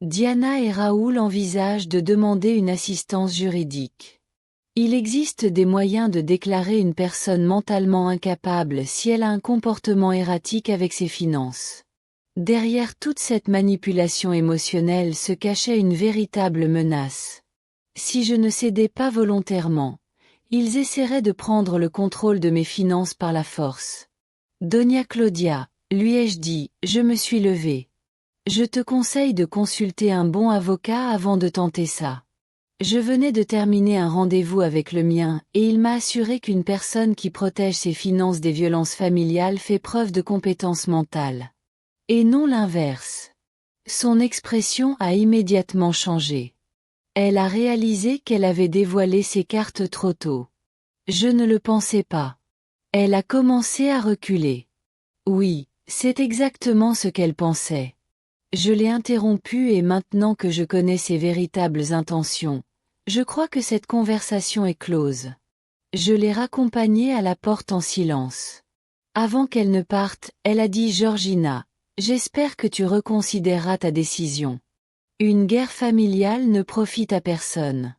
Diana et Raoul envisagent de demander une assistance juridique. Il existe des moyens de déclarer une personne mentalement incapable si elle a un comportement erratique avec ses finances. Derrière toute cette manipulation émotionnelle se cachait une véritable menace. Si je ne cédais pas volontairement, ils essaieraient de prendre le contrôle de mes finances par la force. Dona Claudia, lui ai-je dit, je me suis levée. Je te conseille de consulter un bon avocat avant de tenter ça. Je venais de terminer un rendez-vous avec le mien et il m'a assuré qu'une personne qui protège ses finances des violences familiales fait preuve de compétence mentale. Et non l'inverse. Son expression a immédiatement changé. Elle a réalisé qu'elle avait dévoilé ses cartes trop tôt. Je ne le pensais pas. Elle a commencé à reculer. Oui, c'est exactement ce qu'elle pensait. Je l'ai interrompue et maintenant que je connais ses véritables intentions, je crois que cette conversation est close. Je l'ai raccompagnée à la porte en silence. Avant qu'elle ne parte, elle a dit Georgina, j'espère que tu reconsidéreras ta décision. Une guerre familiale ne profite à personne.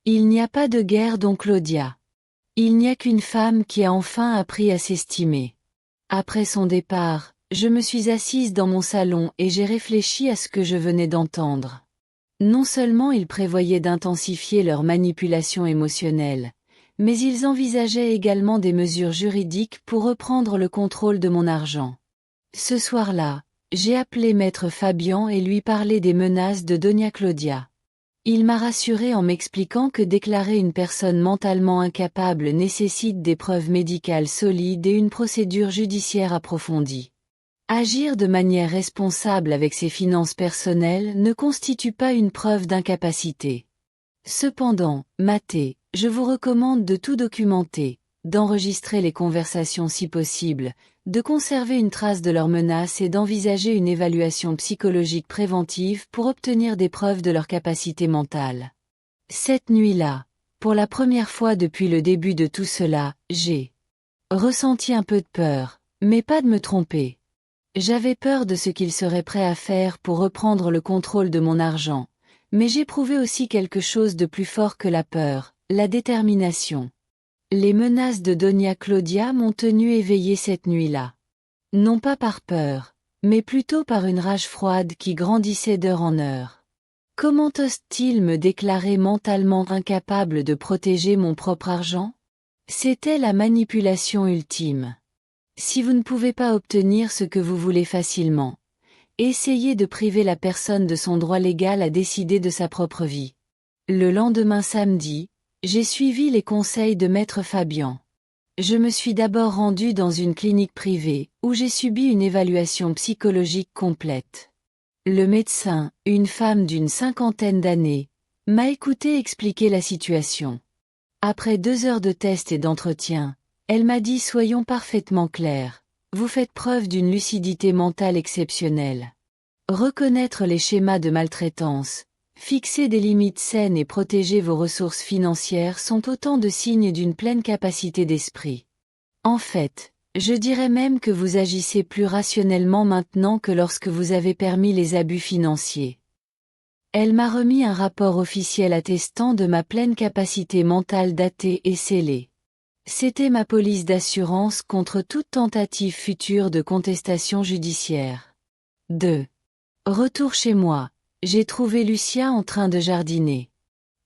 Il n'y a pas de guerre dont Claudia. Il n'y a qu'une femme qui a enfin appris à s'estimer. Après son départ, Je me suis assise dans mon salon et j'ai réfléchi à ce que je venais d'entendre. Non seulement ils prévoyaient d'intensifier leur manipulation émotionnelle, mais ils envisageaient également des mesures juridiques pour reprendre le contrôle de mon argent. Ce soir-là, j'ai appelé maître Fabian et lui parlé des menaces de Doña Claudia. Il m'a rassuré en m'expliquant que déclarer une personne mentalement incapable nécessite des preuves médicales solides et une procédure judiciaire approfondie. Agir de manière responsable avec ses finances personnelles ne constitue pas une preuve d'incapacité. Cependant, Mathé, je vous recommande de tout documenter, d'enregistrer les conversations si possible, de conserver une trace de leurs menaces et d'envisager une évaluation psychologique préventive pour obtenir des preuves de leur capacité mentale. Cette nuit-là, pour la première fois depuis le début de tout cela, j'ai ressenti un peu de peur, mais pas de me tromper. J'avais peur de ce qu'il serait prêt à faire pour reprendre le contrôle de mon argent, mais j'éprouvais aussi quelque chose de plus fort que la peur, la détermination. Les menaces de Doña Claudia m'ont tenu éveillée cette nuit-là. Non pas par peur, mais plutôt par une rage froide qui grandissait d'heure en heure. Comment ose-t-il me déclarer mentalement incapable de protéger mon propre argent? C'était la manipulation ultime. Si vous ne pouvez pas obtenir ce que vous voulez facilement, essayez de priver la personne de son droit légal à décider de sa propre vie. Le lendemain samedi, j'ai suivi les conseils de maître Fabian. Je me suis d'abord rendue dans une clinique privée, où j'ai subi une évaluation psychologique complète. Le médecin, une femme d'une 50aine d'années, m'a écouté expliquer la situation. Après 2 heures de tests et d'entretien, elle m'a dit: soyons parfaitement clairs, vous faites preuve d'une lucidité mentale exceptionnelle. Reconnaître les schémas de maltraitance, fixer des limites saines et protéger vos ressources financières sont autant de signes d'une pleine capacité d'esprit. En fait, je dirais même que vous agissez plus rationnellement maintenant que lorsque vous avez permis les abus financiers. Elle m'a remis un rapport officiel attestant de ma pleine capacité mentale datée et scellée. C'était ma police d'assurance contre toute tentative future de contestation judiciaire. 2. Retour chez moi, j'ai trouvé Lucia en train de jardiner.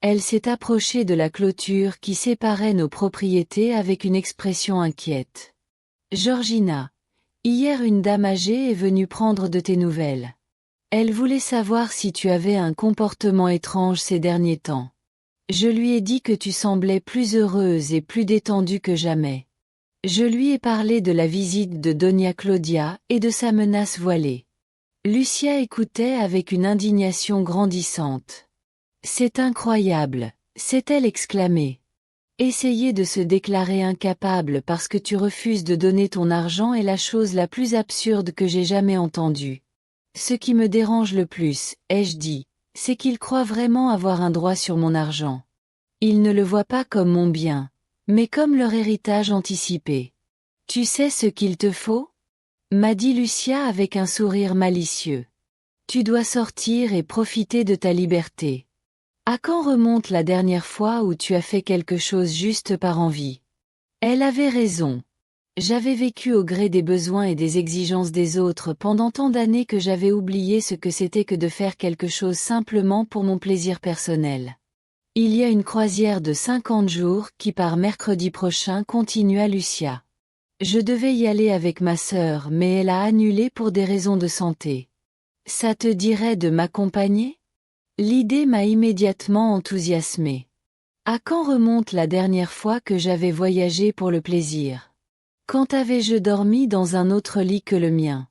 Elle s'est approchée de la clôture qui séparait nos propriétés avec une expression inquiète. Georgina, hier une dame âgée est venue prendre de tes nouvelles. Elle voulait savoir si tu avais un comportement étrange ces derniers temps. Je lui ai dit que tu semblais plus heureuse et plus détendue que jamais. Je lui ai parlé de la visite de Doña Claudia et de sa menace voilée. Lucia écoutait avec une indignation grandissante. C'est incroyable, s'est-elle exclamée. Essayer de se déclarer incapable parce que tu refuses de donner ton argent est la chose la plus absurde que j'ai jamais entendue. Ce qui me dérange le plus, ai-je dit, c'est qu'ils croient vraiment avoir un droit sur mon argent. Ils ne le voient pas comme mon bien, mais comme leur héritage anticipé. Tu sais ce qu'il te faut? M'a dit Lucia avec un sourire malicieux. Tu dois sortir et profiter de ta liberté. À quand remonte la dernière fois où tu as fait quelque chose juste par envie? Elle avait raison. J'avais vécu au gré des besoins et des exigences des autres pendant tant d'années que j'avais oublié ce que c'était que de faire quelque chose simplement pour mon plaisir personnel. Il y a une croisière de 50 jours qui part mercredi prochain, continua Lucia. Je devais y aller avec ma sœur mais elle a annulé pour des raisons de santé. Ça te dirait de m'accompagner? L'idée m'a immédiatement enthousiasmée. À quand remonte la dernière fois que j'avais voyagé pour le plaisir? Quand avais-je dormi dans un autre lit que le mien?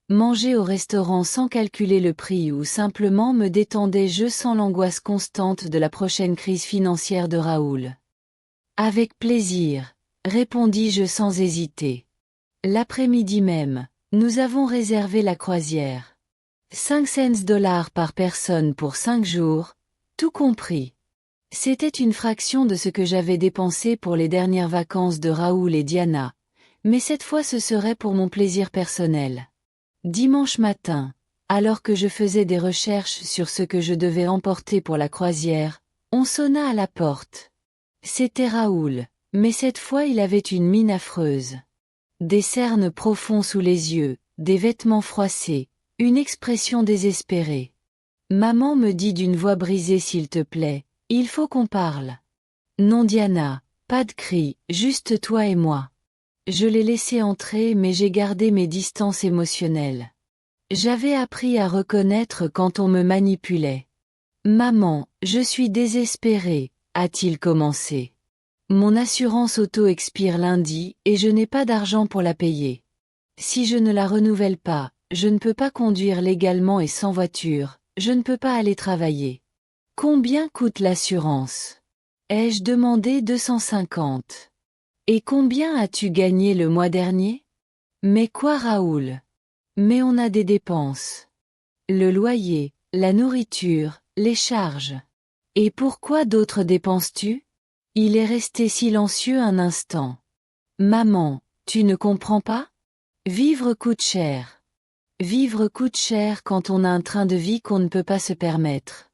Manger au restaurant sans calculer le prix ou simplement me détendais-je sans l'angoisse constante de la prochaine crise financière de Raoul? Avec plaisir, répondis-je sans hésiter. L'après-midi même, nous avons réservé la croisière. 5 cents par personne pour 5 jours, tout compris. C'était une fraction de ce que j'avais dépensé pour les dernières vacances de Raoul et Diana, mais cette fois ce serait pour mon plaisir personnel. Dimanche matin, alors que je faisais des recherches sur ce que je devais emporter pour la croisière, on sonna à la porte. C'était Raoul, mais cette fois il avait une mine affreuse. Des cernes profonds sous les yeux, des vêtements froissés, une expression désespérée. Maman me dit d'une voix brisée s'il te plaît, il faut qu'on parle. Non Diana, pas de cris, juste toi et moi. Je l'ai laissé entrer mais j'ai gardé mes distances émotionnelles. J'avais appris à reconnaître quand on me manipulait. Maman, je suis désespérée, a-t-il commencé. Mon assurance auto expire lundi et je n'ai pas d'argent pour la payer. Si je ne la renouvelle pas, je ne peux pas conduire légalement et sans voiture, je ne peux pas aller travailler. Combien coûte l'assurance? Ai-je demandé 250. Et combien as-tu gagné le mois dernier? Mais quoi Raoul? Mais on a des dépenses. Le loyer, la nourriture, les charges. Et pourquoi d'autres dépenses-tu? Il est resté silencieux un instant. Maman, tu ne comprends pas? Vivre coûte cher. Vivre coûte cher quand on a un train de vie qu'on ne peut pas se permettre.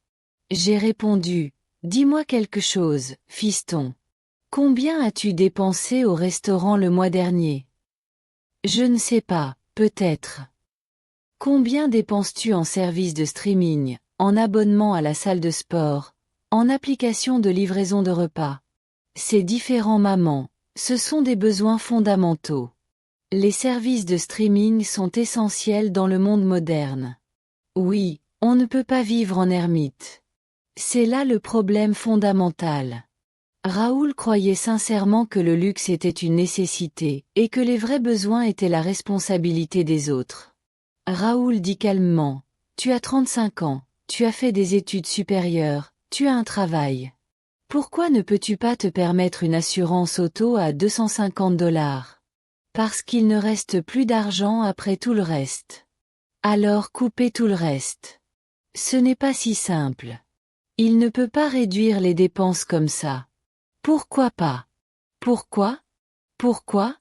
J'ai répondu, dis-moi quelque chose, fiston. Combien as-tu dépensé au restaurant le mois dernier? Je ne sais pas, peut-être. Combien dépenses-tu en service de streaming, en abonnement à la salle de sport, en application de livraison de repas? C'est différent maman, ce sont des besoins fondamentaux. Les services de streaming sont essentiels dans le monde moderne. Oui, on ne peut pas vivre en ermite. C'est là le problème fondamental. Raoul croyait sincèrement que le luxe était une nécessité, et que les vrais besoins étaient la responsabilité des autres. Raoul dit calmement, tu as 35 ans, tu as fait des études supérieures, tu as un travail. Pourquoi ne peux-tu pas te permettre une assurance auto à 250 $? Parce qu'il ne reste plus d'argent après tout le reste. Alors coupez tout le reste. Ce n'est pas si simple. Il ne peut pas réduire les dépenses comme ça. Pourquoi pas? Pourquoi? Pourquoi?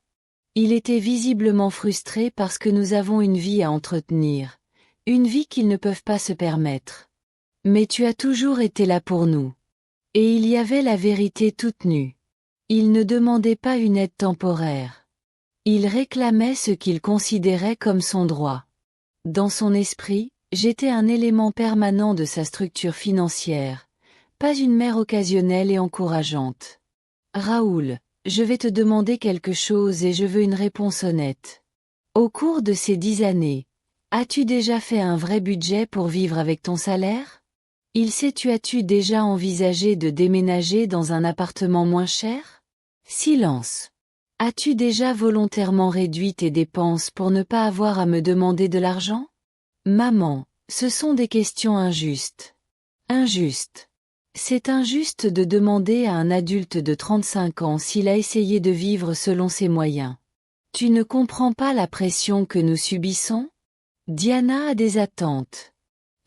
Il était visiblement frustré parce que nous avons une vie à entretenir, une vie qu'ils ne peuvent pas se permettre. Mais tu as toujours été là pour nous. Et il y avait la vérité toute nue. Il ne demandait pas une aide temporaire. Il réclamait ce qu'il considérait comme son droit. Dans son esprit, j'étais un élément permanent de sa structure financière, pas une mère occasionnelle et encourageante. Raoul, je vais te demander quelque chose et je veux une réponse honnête. Au cours de ces 10 années, as-tu déjà fait un vrai budget pour vivre avec ton salaire? As-tu déjà envisagé de déménager dans un appartement moins cher? Silence. As-tu déjà volontairement réduit tes dépenses pour ne pas avoir à me demander de l'argent? Maman, ce sont des questions injustes. Injustes. C'est injuste de demander à un adulte de 35 ans s'il a essayé de vivre selon ses moyens. Tu ne comprends pas la pression que nous subissons? Diana a des attentes.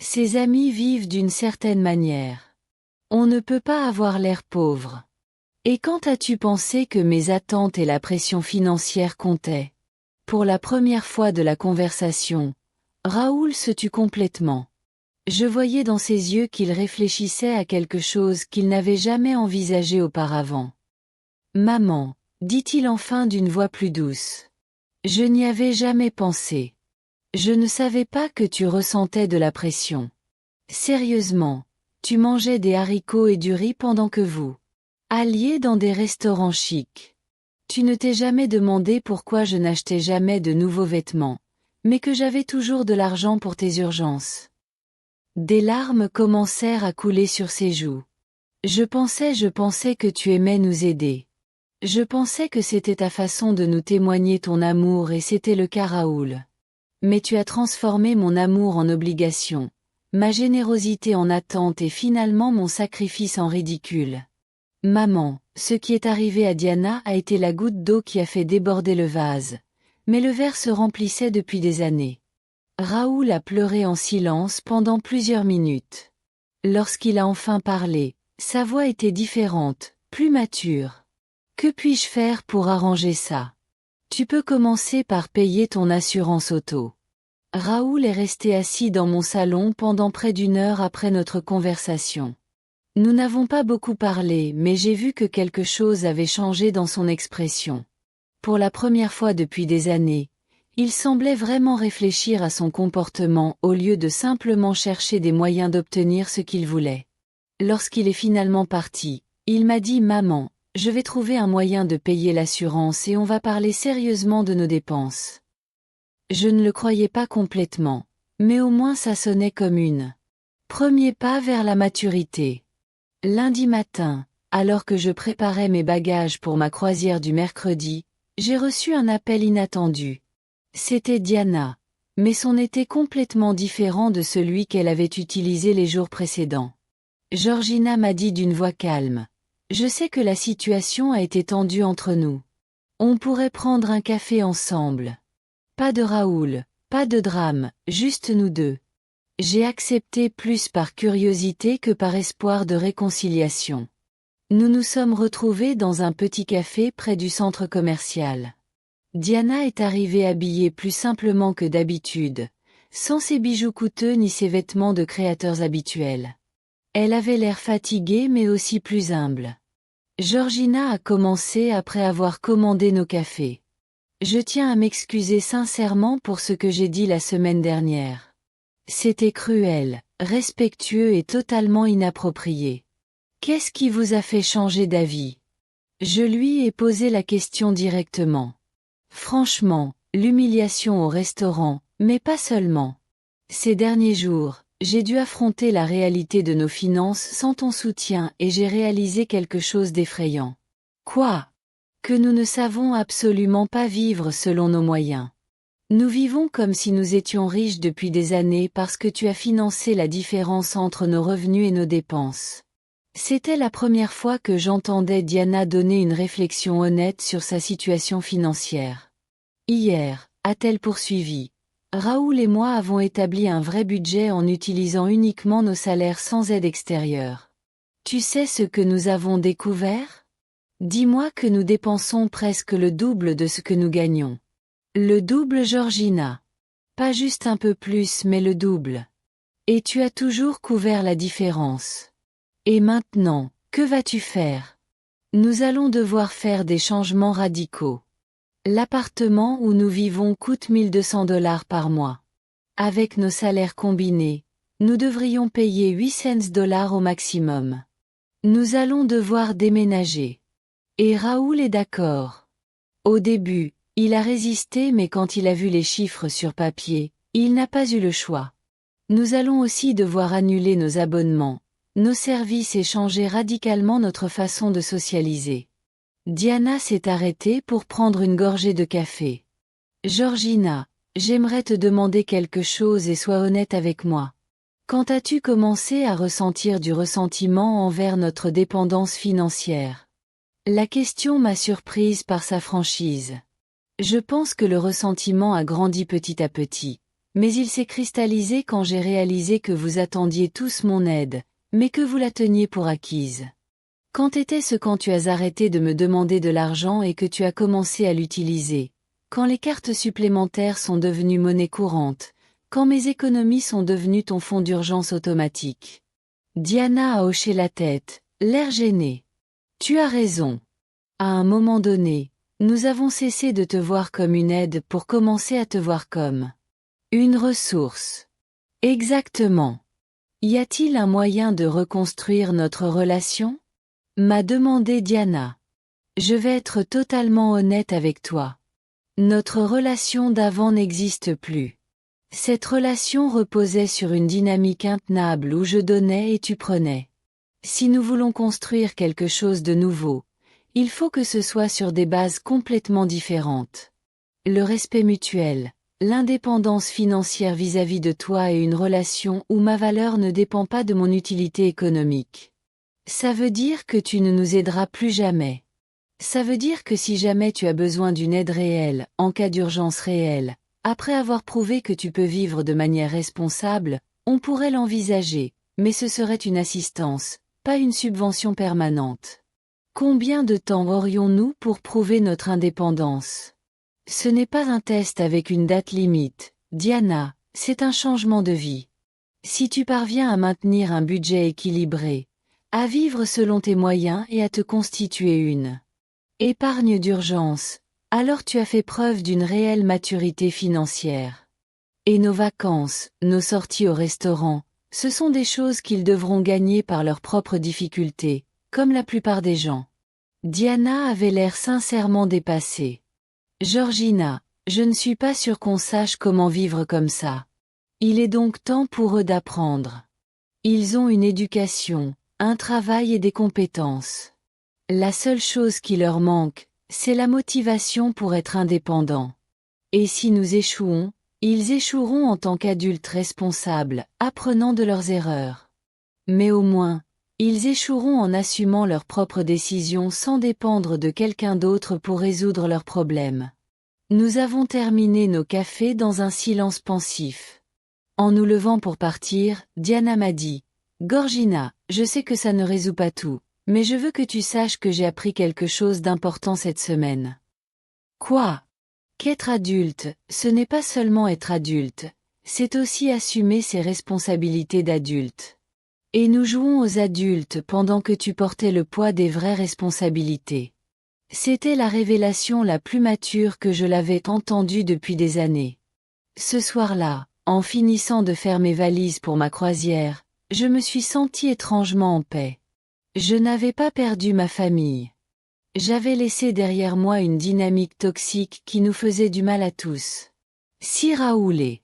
Ses amis vivent d'une certaine manière. On ne peut pas avoir l'air pauvre. Et quand as-tu pensé que mes attentes et la pression financière comptaient? Pour la première fois de la conversation, Raoul se tut complètement. Je voyais dans ses yeux qu'il réfléchissait à quelque chose qu'il n'avait jamais envisagé auparavant. Maman, dit-il enfin d'une voix plus douce. Je n'y avais jamais pensé. Je ne savais pas que tu ressentais de la pression. Sérieusement, tu mangeais des haricots et du riz pendant que vous alliez dans des restaurants chics. Tu ne t'es jamais demandé pourquoi je n'achetais jamais de nouveaux vêtements, mais que j'avais toujours de l'argent pour tes urgences. Des larmes commencèrent à couler sur ses joues. Je pensais que tu aimais nous aider. Je pensais que c'était ta façon de nous témoigner ton amour et c'était le cas Raoul. Mais tu as transformé mon amour en obligation, ma générosité en attente et finalement mon sacrifice en ridicule. Maman, ce qui est arrivé à Diana a été la goutte d'eau qui a fait déborder le vase, mais le verre se remplissait depuis des années. Raoul a pleuré en silence pendant plusieurs minutes. Lorsqu'il a enfin parlé, sa voix était différente, plus mature. Que puis-je faire pour arranger ça? Tu peux commencer par payer ton assurance auto. Raoul est resté assis dans mon salon pendant près d'une heure après notre conversation. Nous n'avons pas beaucoup parlé mais j'ai vu que quelque chose avait changé dans son expression. Pour la première fois depuis des années, Il semblait vraiment réfléchir à son comportement au lieu de simplement chercher des moyens d'obtenir ce qu'il voulait. Lorsqu'il est finalement parti, il m'a dit « Maman, je vais trouver un moyen de payer l'assurance et on va parler sérieusement de nos dépenses. » Je ne le croyais pas complètement, mais au moins ça sonnait comme une premier pas vers la maturité. Lundi matin, alors que je préparais mes bagages pour ma croisière du mercredi, j'ai reçu un appel inattendu. C'était Diana, mais son était complètement différent de celui qu'elle avait utilisé les jours précédents. Georgina m'a dit d'une voix calme. Je sais que la situation a été tendue entre nous. On pourrait prendre un café ensemble. Pas de Raoul, pas de drame, juste nous deux. J'ai accepté plus par curiosité que par espoir de réconciliation. Nous nous sommes retrouvés dans un petit café près du centre commercial. Diana est arrivée habillée plus simplement que d'habitude, sans ses bijoux coûteux ni ses vêtements de créateurs habituels. Elle avait l'air fatiguée mais aussi plus humble. Georgina a commencé après avoir commandé nos cafés. Je tiens à m'excuser sincèrement pour ce que j'ai dit la semaine dernière. C'était cruel, respectueux et totalement inapproprié. Qu'est-ce qui vous a fait changer d'avis? Je lui ai posé la question directement. Franchement, l'humiliation au restaurant, mais pas seulement. Ces derniers jours, j'ai dû affronter la réalité de nos finances sans ton soutien et j'ai réalisé quelque chose d'effrayant. Quoi? Que nous ne savons absolument pas vivre selon nos moyens. Nous vivons comme si nous étions riches depuis des années parce que tu as financé la différence entre nos revenus et nos dépenses. C'était la première fois que j'entendais Diana donner une réflexion honnête sur sa situation financière. Hier, a-t-elle poursuivi, Raoul et moi avons établi un vrai budget en utilisant uniquement nos salaires sans aide extérieure. Tu sais ce que nous avons découvert? Dis-moi que nous dépensons presque le double de ce que nous gagnons. Le double, Georgina. Pas juste un peu plus mais le double. Et tu as toujours couvert la différence. Et maintenant, que vas-tu faire? Nous allons devoir faire des changements radicaux. L'appartement où nous vivons coûte $1200 par mois. Avec nos salaires combinés, nous devrions payer 800 dollars au maximum. Nous allons devoir déménager. Et Raoul est d'accord. Au début, il a résisté mais quand il a vu les chiffres sur papier, il n'a pas eu le choix. Nous allons aussi devoir annuler nos abonnements, nos services et changer radicalement notre façon de socialiser. Diana s'est arrêtée pour prendre une gorgée de café. Georgina, j'aimerais te demander quelque chose et sois honnête avec moi. Quand as-tu commencé à ressentir du ressentiment envers notre dépendance financière? La question m'a surprise par sa franchise. Je pense que le ressentiment a grandi petit à petit, mais il s'est cristallisé quand j'ai réalisé que vous attendiez tous mon aide, mais que vous la teniez pour acquise. Quand était-ce quand tu as arrêté de me demander de l'argent et que tu as commencé à l'utiliser? Quand les cartes supplémentaires sont devenues monnaie courante? Quand mes économies sont devenues ton fonds d'urgence automatique? Diana a hoché la tête, l'air gêné. Tu as raison. À un moment donné, nous avons cessé de te voir comme une aide pour commencer à te voir comme une ressource. Exactement. Y a-t-il un moyen de reconstruire notre relation? M'a demandé Diana. Je vais être totalement honnête avec toi. Notre relation d'avant n'existe plus. Cette relation reposait sur une dynamique intenable où je donnais et tu prenais. Si nous voulons construire quelque chose de nouveau, il faut que ce soit sur des bases complètement différentes. Le respect mutuel, l'indépendance financière vis-à-vis de toi et une relation où ma valeur ne dépend pas de mon utilité économique. Ça veut dire que tu ne nous aideras plus jamais. Ça veut dire que si jamais tu as besoin d'une aide réelle, en cas d'urgence réelle, après avoir prouvé que tu peux vivre de manière responsable, on pourrait l'envisager, mais ce serait une assistance, pas une subvention permanente. Combien de temps aurions-nous pour prouver notre indépendance? Ce n'est pas un test avec une date limite, Diana, c'est un changement de vie. Si tu parviens à maintenir un budget équilibré, à vivre selon tes moyens et à te constituer une épargne d'urgence, Alors tu as fait preuve d'une réelle maturité financière. Et nos vacances, nos sorties au restaurant, ce sont des choses qu'ils devront gagner par leurs propres difficultés, comme la plupart des gens. Diana avait l'air sincèrement dépassée. Georgina, je ne suis pas sûre qu'on sache comment vivre comme ça. Il est donc temps pour eux d'apprendre. Ils ont une éducation, un travail et des compétences. La seule chose qui leur manque, c'est la motivation pour être indépendants. Et si nous échouons, ils échoueront en tant qu'adultes responsables, apprenant de leurs erreurs. Mais au moins, ils échoueront en assumant leurs propres décisions sans dépendre de quelqu'un d'autre pour résoudre leurs problèmes. Nous avons terminé nos cafés dans un silence pensif. En nous levant pour partir, Diana m'a dit « Georgina, je sais que ça ne résout pas tout, mais je veux que tu saches que j'ai appris quelque chose d'important cette semaine. » Quoi? Qu'être adulte, ce n'est pas seulement être adulte, c'est aussi assumer ses responsabilités d'adulte. Et nous jouons aux adultes pendant que tu portais le poids des vraies responsabilités. C'était la révélation la plus mature que je l'avais entendue depuis des années. Ce soir-là, en finissant de faire mes valises pour ma croisière, je me suis sentie étrangement en paix. Je n'avais pas perdu ma famille. J'avais laissé derrière moi une dynamique toxique qui nous faisait du mal à tous. Si Raoul et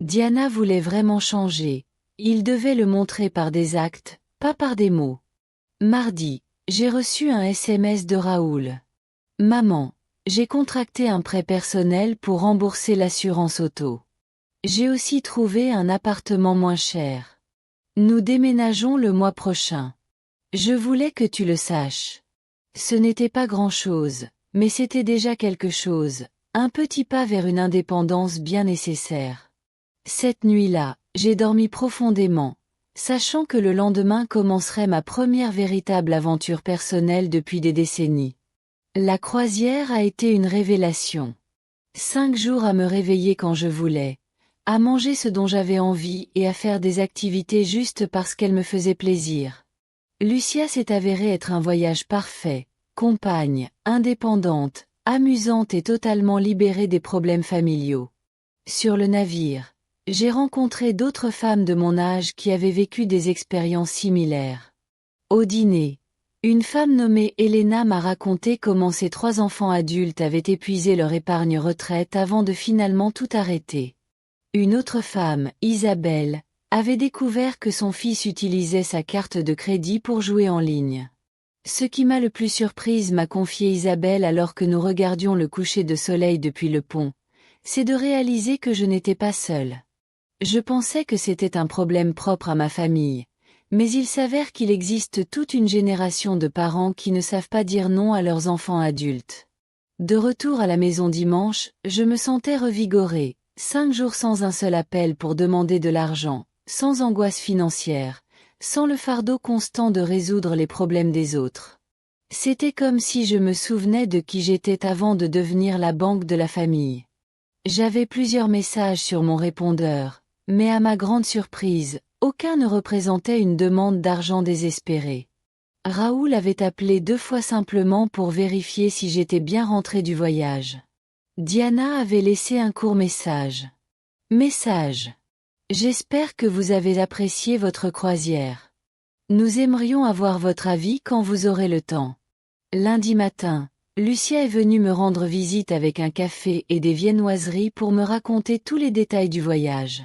Diana voulaient vraiment changer, ils devaient le montrer par des actes, pas par des mots. Mardi, j'ai reçu un SMS de Raoul. Maman, j'ai contracté un prêt personnel pour rembourser l'assurance auto. J'ai aussi trouvé un appartement moins cher. Nous déménageons le mois prochain. Je voulais que tu le saches. Ce n'était pas grand-chose, mais c'était déjà quelque chose, un petit pas vers une indépendance bien nécessaire. Cette nuit-là, j'ai dormi profondément, sachant que le lendemain commencerait ma première véritable aventure personnelle depuis des décennies. La croisière a été une révélation. 5 jours à me réveiller quand je voulais, à manger ce dont j'avais envie et à faire des activités juste parce qu'elles me faisaient plaisir. Lucia s'est avérée être un voyage parfait, compagne, indépendante, amusante et totalement libérée des problèmes familiaux. Sur le navire, j'ai rencontré d'autres femmes de mon âge qui avaient vécu des expériences similaires. Au dîner, une femme nommée Elena m'a raconté comment ses 3 enfants adultes avaient épuisé leur épargne retraite avant de finalement tout arrêter. Une autre femme, Isabelle, avait découvert que son fils utilisait sa carte de crédit pour jouer en ligne. Ce qui m'a le plus surprise, m'a confié Isabelle alors que nous regardions le coucher de soleil depuis le pont, c'est de réaliser que je n'étais pas seule. Je pensais que c'était un problème propre à ma famille, mais il s'avère qu'il existe toute une génération de parents qui ne savent pas dire non à leurs enfants adultes. De retour à la maison dimanche, je me sentais revigorée, 5 jours sans un seul appel pour demander de l'argent, sans angoisse financière, sans le fardeau constant de résoudre les problèmes des autres. C'était comme si je me souvenais de qui j'étais avant de devenir la banque de la famille. J'avais plusieurs messages sur mon répondeur, mais à ma grande surprise, aucun ne représentait une demande d'argent désespérée. Raoul avait appelé 2 fois simplement pour vérifier si j'étais bien rentrée du voyage. Diana avait laissé un court message. Message. J'espère que vous avez apprécié votre croisière. Nous aimerions avoir votre avis quand vous aurez le temps. Lundi matin, Lucia est venue me rendre visite avec un café et des viennoiseries pour me raconter tous les détails du voyage.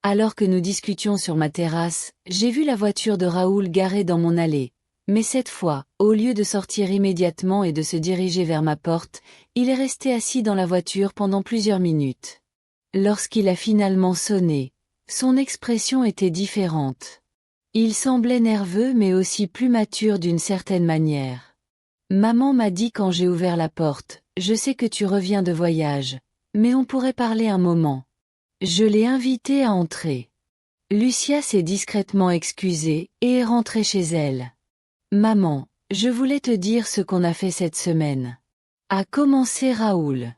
Alors que nous discutions sur ma terrasse, j'ai vu la voiture de Raoul garée dans mon allée. Mais cette fois, au lieu de sortir immédiatement et de se diriger vers ma porte, il est resté assis dans la voiture pendant plusieurs minutes. Lorsqu'il a finalement sonné, son expression était différente. Il semblait nerveux mais aussi plus mature d'une certaine manière. Maman m'a dit quand j'ai ouvert la porte, « Je sais que tu reviens de voyage, mais on pourrait parler un moment. » Je l'ai invité à entrer. Lucia s'est discrètement excusée et est rentrée chez elle. Maman, je voulais te dire ce qu'on a fait cette semaine. A commencé Raoul.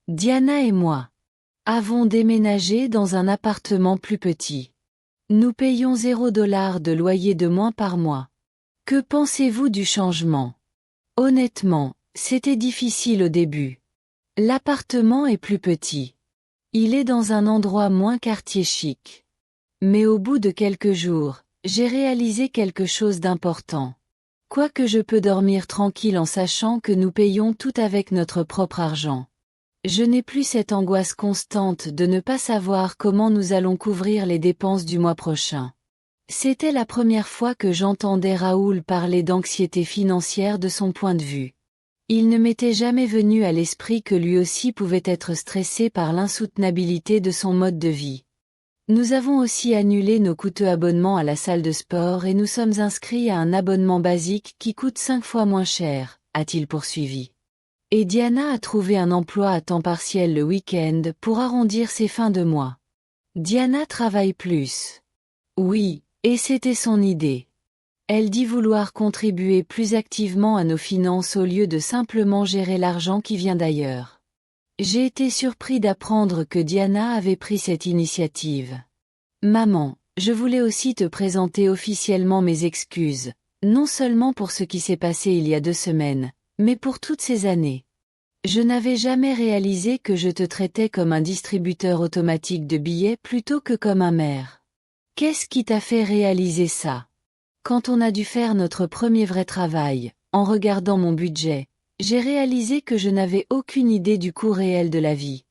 Diana et moi avons déménagé dans un appartement plus petit. Nous payons $0 de loyer de moins par mois. Que pensez-vous du changement? Honnêtement, c'était difficile au début. L'appartement est plus petit. Il est dans un endroit moins quartier chic. Mais au bout de quelques jours, j'ai réalisé quelque chose d'important. Quoique je peux dormir tranquille en sachant que nous payons tout avec notre propre argent. Je n'ai plus cette angoisse constante de ne pas savoir comment nous allons couvrir les dépenses du mois prochain. C'était la première fois que j'entendais Raoul parler d'anxiété financière de son point de vue. Il ne m'était jamais venu à l'esprit que lui aussi pouvait être stressé par l'insoutenabilité de son mode de vie. Nous avons aussi annulé nos coûteux abonnements à la salle de sport et nous sommes inscrits à un abonnement basique qui coûte 5 fois moins cher, a-t-il poursuivi. Et Diana a trouvé un emploi à temps partiel le week-end pour arrondir ses fins de mois. Diana travaille plus. Oui, et c'était son idée. Elle dit vouloir contribuer plus activement à nos finances au lieu de simplement gérer l'argent qui vient d'ailleurs. J'ai été surpris d'apprendre que Diana avait pris cette initiative. Maman, je voulais aussi te présenter officiellement mes excuses, non seulement pour ce qui s'est passé il y a 2 semaines, mais pour toutes ces années. Je n'avais jamais réalisé que je te traitais comme un distributeur automatique de billets plutôt que comme un maire. Qu'est-ce qui t'a fait réaliser ça? Quand on a dû faire notre premier vrai travail, en regardant mon budget, j'ai réalisé que je n'avais aucune idée du coût réel de la vie.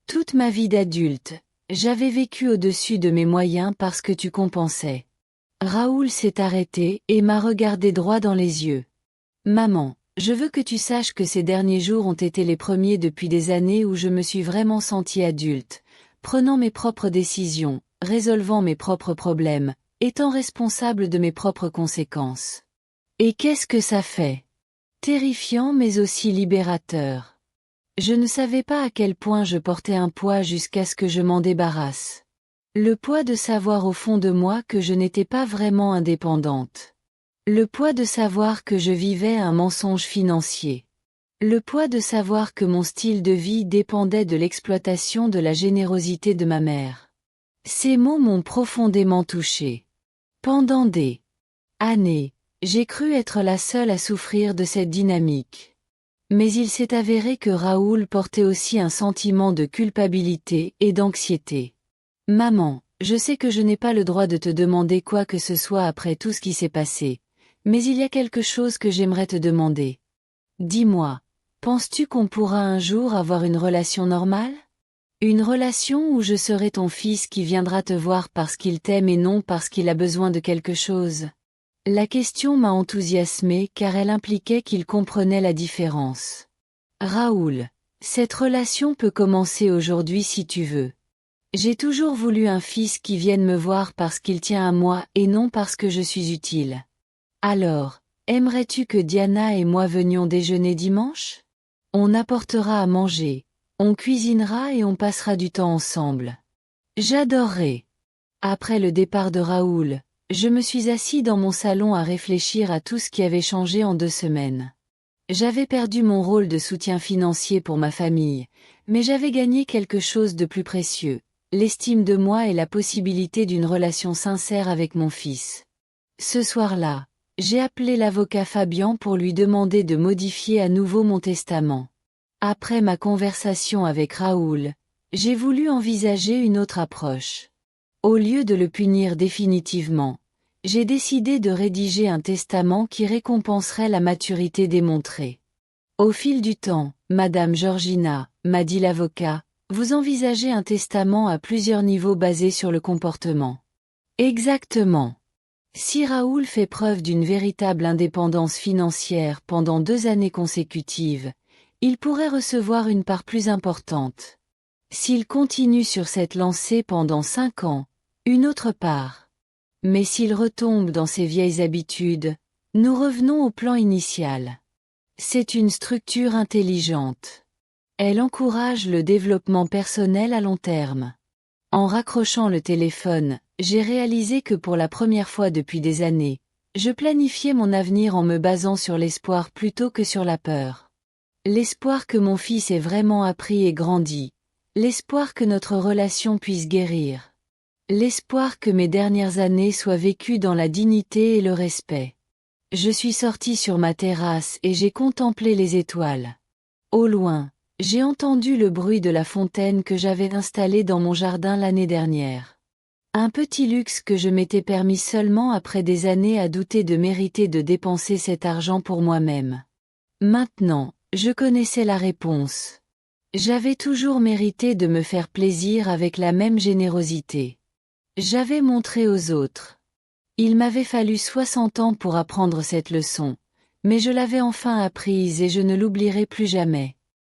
Toute ma vie d'adulte, j'avais vécu au-dessus de mes moyens parce que tu compensais. Raoul s'est arrêté et m'a regardé droit dans les yeux. Maman, je veux que tu saches que ces derniers jours ont été les premiers depuis des années où je me suis vraiment sentie adulte, prenant mes propres décisions, résolvant mes propres problèmes, étant responsable de mes propres conséquences. Et qu'est-ce que ça fait? Terrifiant mais aussi libérateur. Je ne savais pas à quel point je portais un poids jusqu'à ce que je m'en débarrasse. Le poids de savoir au fond de moi que je n'étais pas vraiment indépendante. Le poids de savoir que je vivais un mensonge financier. Le poids de savoir que mon style de vie dépendait de l'exploitation de la générosité de ma mère. Ces mots m'ont profondément touchée. Pendant des années, j'ai cru être la seule à souffrir de cette dynamique. Mais il s'est avéré que Raoul portait aussi un sentiment de culpabilité et d'anxiété. Maman, je sais que je n'ai pas le droit de te demander quoi que ce soit après tout ce qui s'est passé, mais il y a quelque chose que j'aimerais te demander. Dis-moi, penses-tu qu'on pourra un jour avoir une relation normale? Une relation où je serai ton fils qui viendra te voir parce qu'il t'aime et non parce qu'il a besoin de quelque chose. La question m'a enthousiasmée car elle impliquait qu'il comprenait la différence. Raoul, cette relation peut commencer aujourd'hui si tu veux. J'ai toujours voulu un fils qui vienne me voir parce qu'il tient à moi et non parce que je suis utile. Alors, aimerais-tu que Diana et moi venions déjeuner dimanche? On apportera à manger. On cuisinera et on passera du temps ensemble. J'adorerais. Après le départ de Raoul, je me suis assis dans mon salon à réfléchir à tout ce qui avait changé en 2 semaines. J'avais perdu mon rôle de soutien financier pour ma famille, mais j'avais gagné quelque chose de plus précieux, l'estime de moi et la possibilité d'une relation sincère avec mon fils. Ce soir-là, j'ai appelé l'avocat Fabian pour lui demander de modifier à nouveau mon testament. Après ma conversation avec Raoul, j'ai voulu envisager une autre approche. Au lieu de le punir définitivement, j'ai décidé de rédiger un testament qui récompenserait la maturité démontrée. Au fil du temps, Madame Georgina, m'a dit l'avocat, vous envisagez un testament à plusieurs niveaux basé sur le comportement. Exactement. Si Raoul fait preuve d'une véritable indépendance financière pendant 2 années consécutives, il pourrait recevoir une part plus importante. S'il continue sur cette lancée pendant 5 ans, une autre part. Mais s'il retombe dans ses vieilles habitudes, nous revenons au plan initial. C'est une structure intelligente. Elle encourage le développement personnel à long terme. En raccrochant le téléphone, j'ai réalisé que pour la première fois depuis des années, je planifiais mon avenir en me basant sur l'espoir plutôt que sur la peur. L'espoir que mon fils ait vraiment appris et grandi. L'espoir que notre relation puisse guérir. L'espoir que mes dernières années soient vécues dans la dignité et le respect. Je suis sortie sur ma terrasse et j'ai contemplé les étoiles. Au loin, J'ai entendu le bruit de la fontaine que j'avais installée dans mon jardin l'année dernière. Un petit luxe que je m'étais permis seulement après des années à douter de mériter de dépenser cet argent pour moi-même. Maintenant, je connaissais la réponse. J'avais toujours mérité de me faire plaisir avec la même générosité. J'avais montré aux autres. Il m'avait fallu 60 ans pour apprendre cette leçon, mais je l'avais enfin apprise et je ne l'oublierai plus jamais.